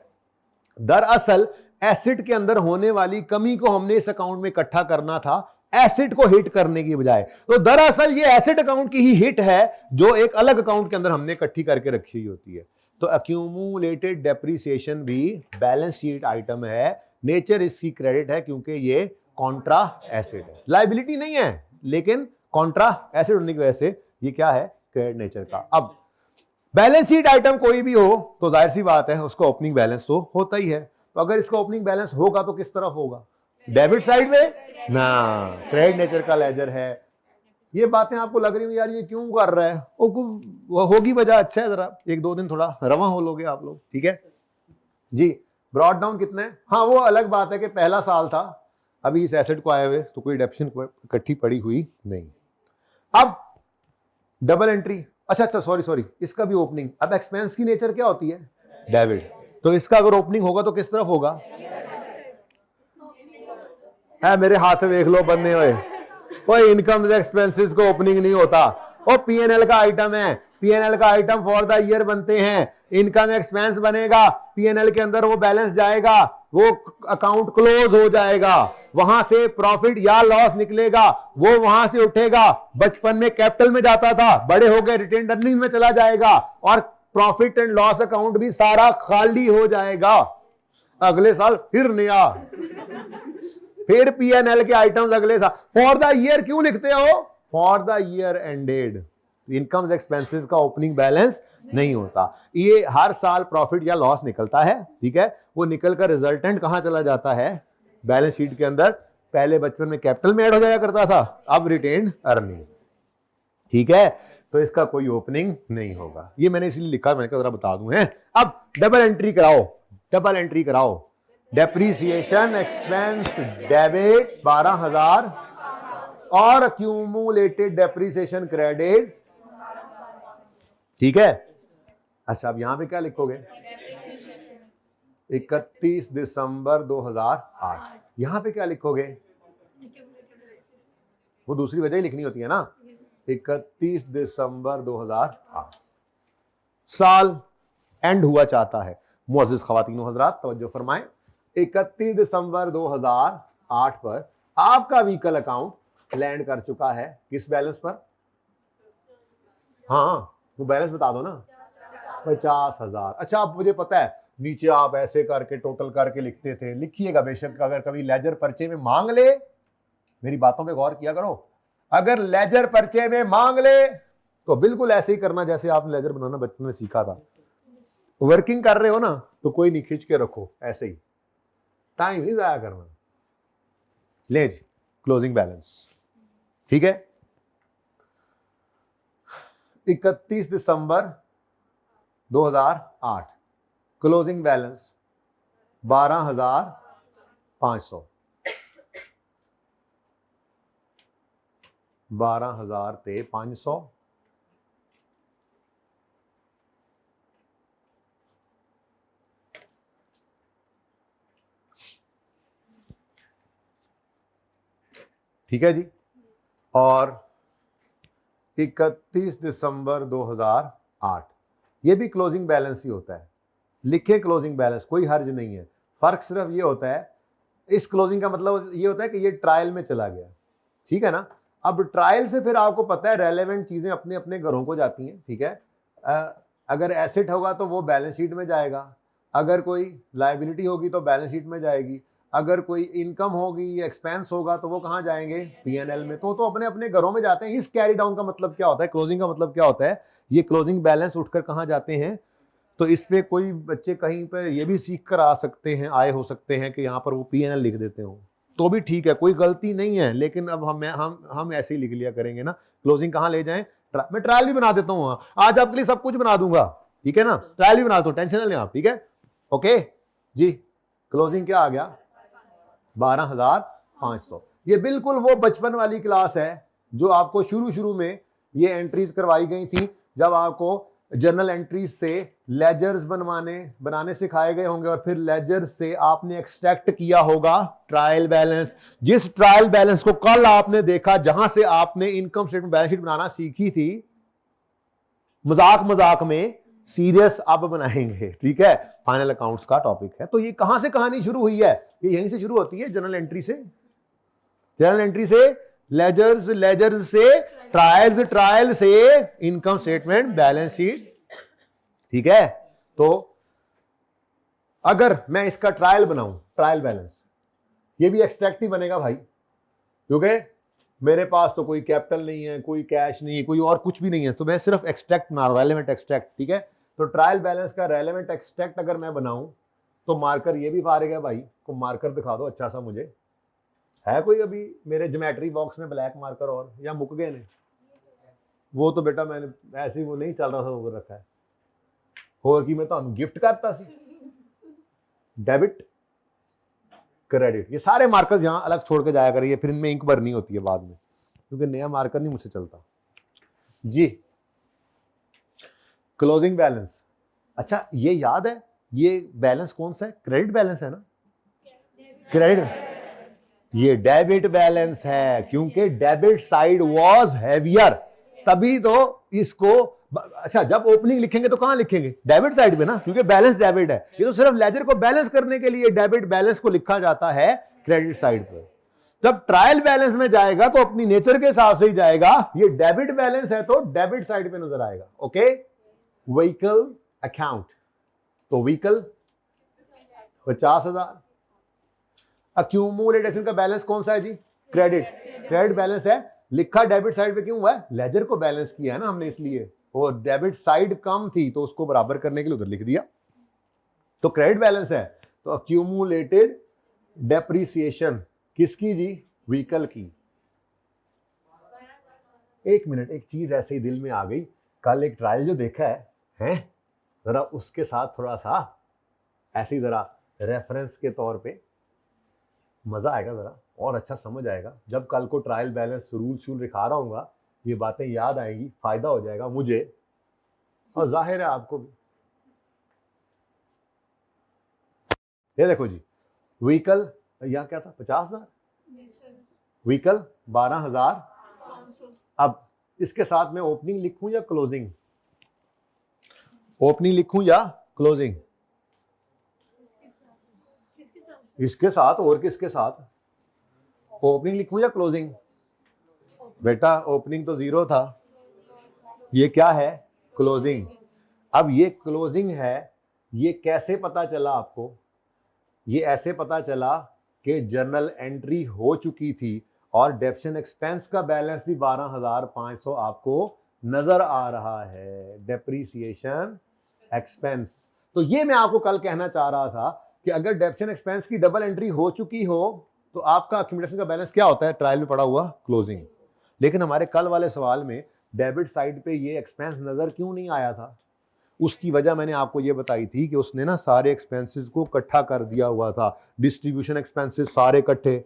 दरअसल एसेट के अंदर होने वाली कमी को हमने इस अकाउंट में इकट्ठा करना था, एसेट को हिट करने की बजाय। तो दरअसल ये एसेट अकाउंट की ही हिट है जो एक अलग अकाउंट के अंदर हमने इकट्ठी करके रखी हुई होती है। तो अक्यूमुलेटेड डेप्रिसिएशन भी बैलेंस शीट आइटम है, नेचर इसकी क्रेडिट है क्योंकि ये कॉन्ट्रा एसेट है, लायबिलिटी नहीं है, लेकिन कॉन्ट्रा एसेट होने की वजह से ये क्या है, क्रेडिट नेचर का। अब बैलेंस शीट आइटम कोई भी हो तो जाहिर सी बात है उसका ओपनिंग बैलेंस तो होता ही है। तो अगर इसका ओपनिंग बैलेंस होगा तो किस तरफ होगा? डेबिट साइड में ना, क्रेडिट नेचर का लेजर है। ये बातें आपको लग रही है यार ये क्यों कर रहा है, वो होगी वजह, अच्छा है जरा एक दो दिन थोड़ा रवा हो लोगे आप लोग, ठीक है जी। ब्रॉड डाउन कितने? हाँ वो अलग बात है कि पहला साल था, अभी इस एसेट को आए हुए तो कोई डेप्शन इकट्ठी पड़ी हुई नहीं। अब डबल एंट्री, अच्छा सॉरी, इसका भी ओपनिंग। अब एक्सपेंस की नेचर क्या होती है? डेबिट। तो इसका अगर ओपनिंग होगा तो किस तरफ होगा? है मेरे हाथ में देख लो बनने हुए, कोई इनकम एक्सपेंसेस को ओपनिंग नहीं होता। वो पीएनएल का आइटम है, पीएनएल का आइटम फॉर द ईयर बनते हैं, इनकम एक्सपेंस बनेगा, पीएनएल के अंदर वो बैलेंस जाएगा, वो अकाउंट क्लोज हो जाएगा, वहां से प्रॉफिट या लॉस निकलेगा, वो वहां से उठेगा। बचपन में कैपिटल में जाता था, बड़े हो गए रिटेन्ड अर्निंग में चला जाएगा, और प्रॉफिट एंड लॉस अकाउंट भी सारा खाली हो जाएगा। अगले साल फिर नया, फिर पीएनएल के आइटम्स अगले साल। फॉर द ईयर क्यों लिखते हो? For the year ended. Incomes expenses का ओपनिंग बैलेंस नहीं होता, ये हर साल प्रॉफिट या लॉस निकलता है, ठीक है। वो निकल कर रिजल्टेंट कहां चला जाता है? बैलेंस शीट के अंदर। पहले बचपन में कैपिटल में ऐड हो जाया करता था, अब रिटेन्ड अर्निंग, ठीक है। तो इसका कोई ओपनिंग नहीं होगा, ये मैंने इसलिए लिखा, मैंने कहा जरा बता दूं है। अब डबल एंट्री कराओ, डबल एंट्री कराओ। डेप्रीसिएशन एक्सपेंस डेबिट 12,000 और अक्यूमुलेटेड डेप्रीसिएशन क्रेडिट, ठीक है। अच्छा अब यहां पे क्या लिखोगे? 31 दिसंबर 2008। यहां पे क्या लिखोगे? वो दूसरी वजह ही लिखनी होती है ना, 31 दिसंबर 2008। साल एंड हुआ चाहता है। मुअज़्ज़िज़ ख़वातीन व हज़रात तवज्जो फरमाएं, 31 दिसंबर 2008 पर आपका व्हीकल अकाउंट लैंड कर चुका है किस बैलेंस पर? हाँ वो बैलेंस बता दो ना, 50,000। अच्छा अब मुझे पता है नीचे आप ऐसे करके टोटल करके लिखते थे, लिखिएगा बेशक, अगर कभी लेजर पर्चे में मांग ले, मेरी बातों पे गौर किया करो, अगर लेजर पर्चे में मांग ले तो बिल्कुल ऐसे ही करना जैसे आपने लेजर बनाना बचपन में सीखा था। वर्किंग कर रहे हो ना तो कोई नहीं, खींच के रखो, ऐसे ही, टाइम नहीं जाया करना। ले जी क्लोजिंग बैलेंस, ठीक है। 31 दिसंबर 2008 क्लोजिंग बैलेंस 12,500, 12,000 ते 500, ठीक है जी। और 31 दिसंबर 2008 ये भी क्लोजिंग बैलेंस ही होता है, लिखे क्लोजिंग बैलेंस, कोई हर्ज नहीं है। फर्क सिर्फ ये होता है, इस क्लोजिंग का मतलब ये होता है कि ये ट्रायल में चला गया, ठीक है ना। अब ट्रायल से फिर आपको पता है रेलेवेंट चीजें अपने अपने घरों को जाती हैं, ठीक है। अगर एसेट होगा तो वो बैलेंस शीट में जाएगा, अगर कोई लायबिलिटी होगी तो बैलेंस शीट में जाएगी, अगर कोई इनकम होगी या एक्सपेंस होगा तो वो कहाँ जाएंगे, पीएनएल में। तो अपने अपने घरों में जाते हैं। इस कैरी डाउन का मतलब क्या होता है, क्लोजिंग का मतलब क्या होता है, ये क्लोजिंग बैलेंस उठकर कहाँ जाते हैं। तो इस पे कोई बच्चे कहीं पर ये भी सीख कर आ सकते हैं, आए हो सकते हैं कि यहाँ पर वो पीएनएल लिख देते हो, तो भी ठीक है, कोई गलती नहीं है। लेकिन अब हम ऐसे ही लिख लिया करेंगे ना, क्लोजिंग कहाँ ले जाएं। मैं ट्रायल भी बना देता हूँ, आज आपके लिए सब कुछ बना दूंगा, ठीक है ना, ट्रायल भी बना दो, टेंशन ना लें आप, ठीक है। ओके जी, क्लोजिंग क्या आ गया, 12,500। ये बिल्कुल वो बचपन वाली क्लास है जो आपको शुरू शुरू में ये एंट्रीज करवाई गई थी, जब आपको जर्नल एंट्रीज से लेजर्स बनाने सिखाए गए होंगे, और फिर लेजर्स से आपने एक्सट्रैक्ट किया होगा ट्रायल बैलेंस। जिस ट्रायल बैलेंस को कल आपने देखा, जहां से आपने इनकम स्टेटमेंट बैलेंस शीट बनाना सीखी थी, मजाक मजाक में, सीरियस अब बनाएंगे, ठीक है। फाइनल अकाउंट्स का टॉपिक है। तो ये कहां से कहानी शुरू हुई है, ये यहीं से शुरू होती है, जर्नल एंट्री से, जर्नल एंट्री से लेजर्स, लेजर्स से ट्रायल्स, ट्रायल से इनकम स्टेटमेंट बैलेंस शीट, ठीक है। तो अगर मैं इसका ट्रायल बनाऊं, ट्रायल बैलेंस, ये भी एक्सट्रैक्ट ही बनेगा भाई, क्योंकि मेरे पास तो कोई कैपिटल नहीं है, कोई कैश नहीं है, कोई और कुछ भी नहीं है, तो मैं सिर्फ एक्सट्रैक्ट बना रहा हूं, रेलेवेंट एक्सट्रैक्ट, ठीक है। तो ट्रायल बैलेंस का रेलेवेंट एक्सट्रैक्ट अगर मैं बनाऊं तो मार्कर ये भी फारिग है भाई, को मार्कर दिखा दो अच्छा सा मुझे, है कोई अभी मेरे ज्योमेट्री बॉक्स में ब्लैक मार्कर, और या मुक गए ने, वो तो बेटा मैंने ऐसे ही वो नहीं चल रहा था, वो रखा है, होर की मैं तो गिफ्ट करता सी। डेबिट क्रेडिट, ये सारे मार्कर्स यहां अलग छोड़ के जाया करिए, फिर इनमें इंक भरनी होती है बाद में, क्योंकि नया मार्कर नहीं मुझसे चलता जी। क्लोजिंग बैलेंस, अच्छा ये याद है, ये बैलेंस कौन सा है, क्रेडिट बैलेंस है ना, क्रेडिट, ये डेबिट बैलेंस है, क्योंकि डेबिट साइड वाज हैवियर, तभी तो इसको। अच्छा जब ओपनिंग लिखेंगे तो कहां लिखेंगे, डेबिट साइड पे ना, क्योंकि बैलेंस डेबिट है। ये तो सिर्फ लेजर को बैलेंस करने के लिए डेबिट बैलेंस को लिखा जाता है क्रेडिट साइड पर। जब ट्रायल बैलेंस में जाएगा तो अपनी नेचर के हिसाब से ही जाएगा, ये डेबिट बैलेंस है तो डेबिट साइड पे नजर आएगा। ओके, व्हीकल अकाउंट, तो व्हीकल 50,000। अक्यूमुलेटेड का बैलेंस कौन सा है जी, क्रेडिट, क्रेडिट बैलेंस है, लिखा डेबिट साइड पे क्यों हुआ है, लेजर को बैलेंस किया है ना हमने इसलिए, और डेबिट साइड कम थी तो उसको बराबर करने के लिए उधर लिख दिया, तो क्रेडिट बैलेंस है। तो अक्यूमुलेटेड डेप्रिसिएशन किसकी जी, व्हीकल की। एक मिनट, एक चीज ऐसे ही दिल में आ गई, कल एक ट्रायल जो देखा है जरा उसके साथ थोड़ा सा ऐसे ही जरा रेफरेंस के तौर पे मजा आएगा, जरा और अच्छा समझ आएगा। जब कल को ट्रायल बैलेंस रूल शूल दिखा रहा हूँ, ये बातें याद आएंगी, फायदा हो जाएगा मुझे और जाहिर है आपको भी। ये देखो जी, व्हीकल यहाँ क्या था, 50,000, व्हीकल 12,000। अब इसके साथ में ओपनिंग लिखूं या क्लोजिंग, ओपनिंग लिखूं या क्लोजिंग, इसके साथ और किसके साथ, ओपनिंग लिखूं या क्लोजिंग, बेटा ओपनिंग तो 0 था, ये क्या है, क्लोजिंग। अब ये क्लोजिंग है, ये कैसे पता चला आपको, ये ऐसे पता चला कि जर्नल एंट्री हो चुकी थी और डेप्शन एक्सपेंस का बैलेंस भी 12,500 आपको नजर आ रहा है, डेप्रीसिएशन एक्सपेंस। तो ये मैं आपको कल कहना चाह रहा था कि अगर डेप्शन एक्सपेंस की डबल एंट्री हो चुकी हो तो आपका अक्यूमुलेशन का बैलेंस क्या होता है? ट्रायल में पड़ा हुआ क्लोजिंग। लेकिन हमारे कल वाले सवाल में डेबिट साइड पे ये एक्सपेंस नजर क्यों नहीं आया था? उसकी वजह मैंने आपको ये बताई थी कि उसने ना सारे एक्सपेंसेस को इकट्ठा कर दिया हुआ था। डिस्ट्रीब्यूशन एक्सपेंसेस सारे इकट्ठे,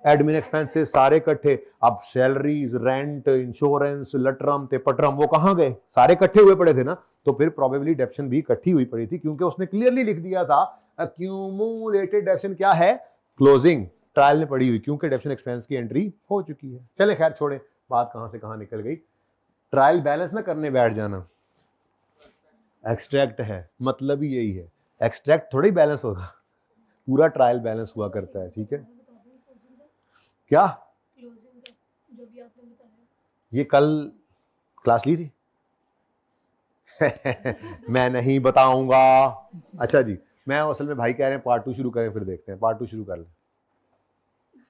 एडमिन एक्सपेंसेस सारे इकट्ठे। अब सैलरीज, रेंट, इंश्योरेंस, लटरम ते पटरम वो कहाँ गए? सारे इकट्ठे हुए पड़े थे ना। तो फिर प्रोबेबली डेप्शन भी इकट्ठी हुई पड़ी थी, क्योंकि उसने क्लियरली लिख दिया था अक्यूमुलेटेड डेप्शन क्या है? क्लोजिंग। ट्रायल में पड़ी हुई, क्योंकि डेप्शन एक्सपेंस की एंट्री हो चुकी है। चले खैर छोड़े, बात कहां से कहां निकल गई। ट्रायल बैलेंस ना करने बैठ जाना, एक्सट्रैक्ट है, मतलब ही यही है। एक्सट्रैक्ट थोड़ी बैलेंस होगा, पूरा ट्रायल बैलेंस हुआ करता है। ठीक है, क्या क्लोजिंग का जो भी आपने बताया, ये कल क्लास ली थी? मैं नहीं बताऊंगा। अच्छा जी, मैं असल में भाई कह रहे हैं पार्ट 2 शुरू करें, फिर देखते हैं। पार्ट 2 शुरू कर लें।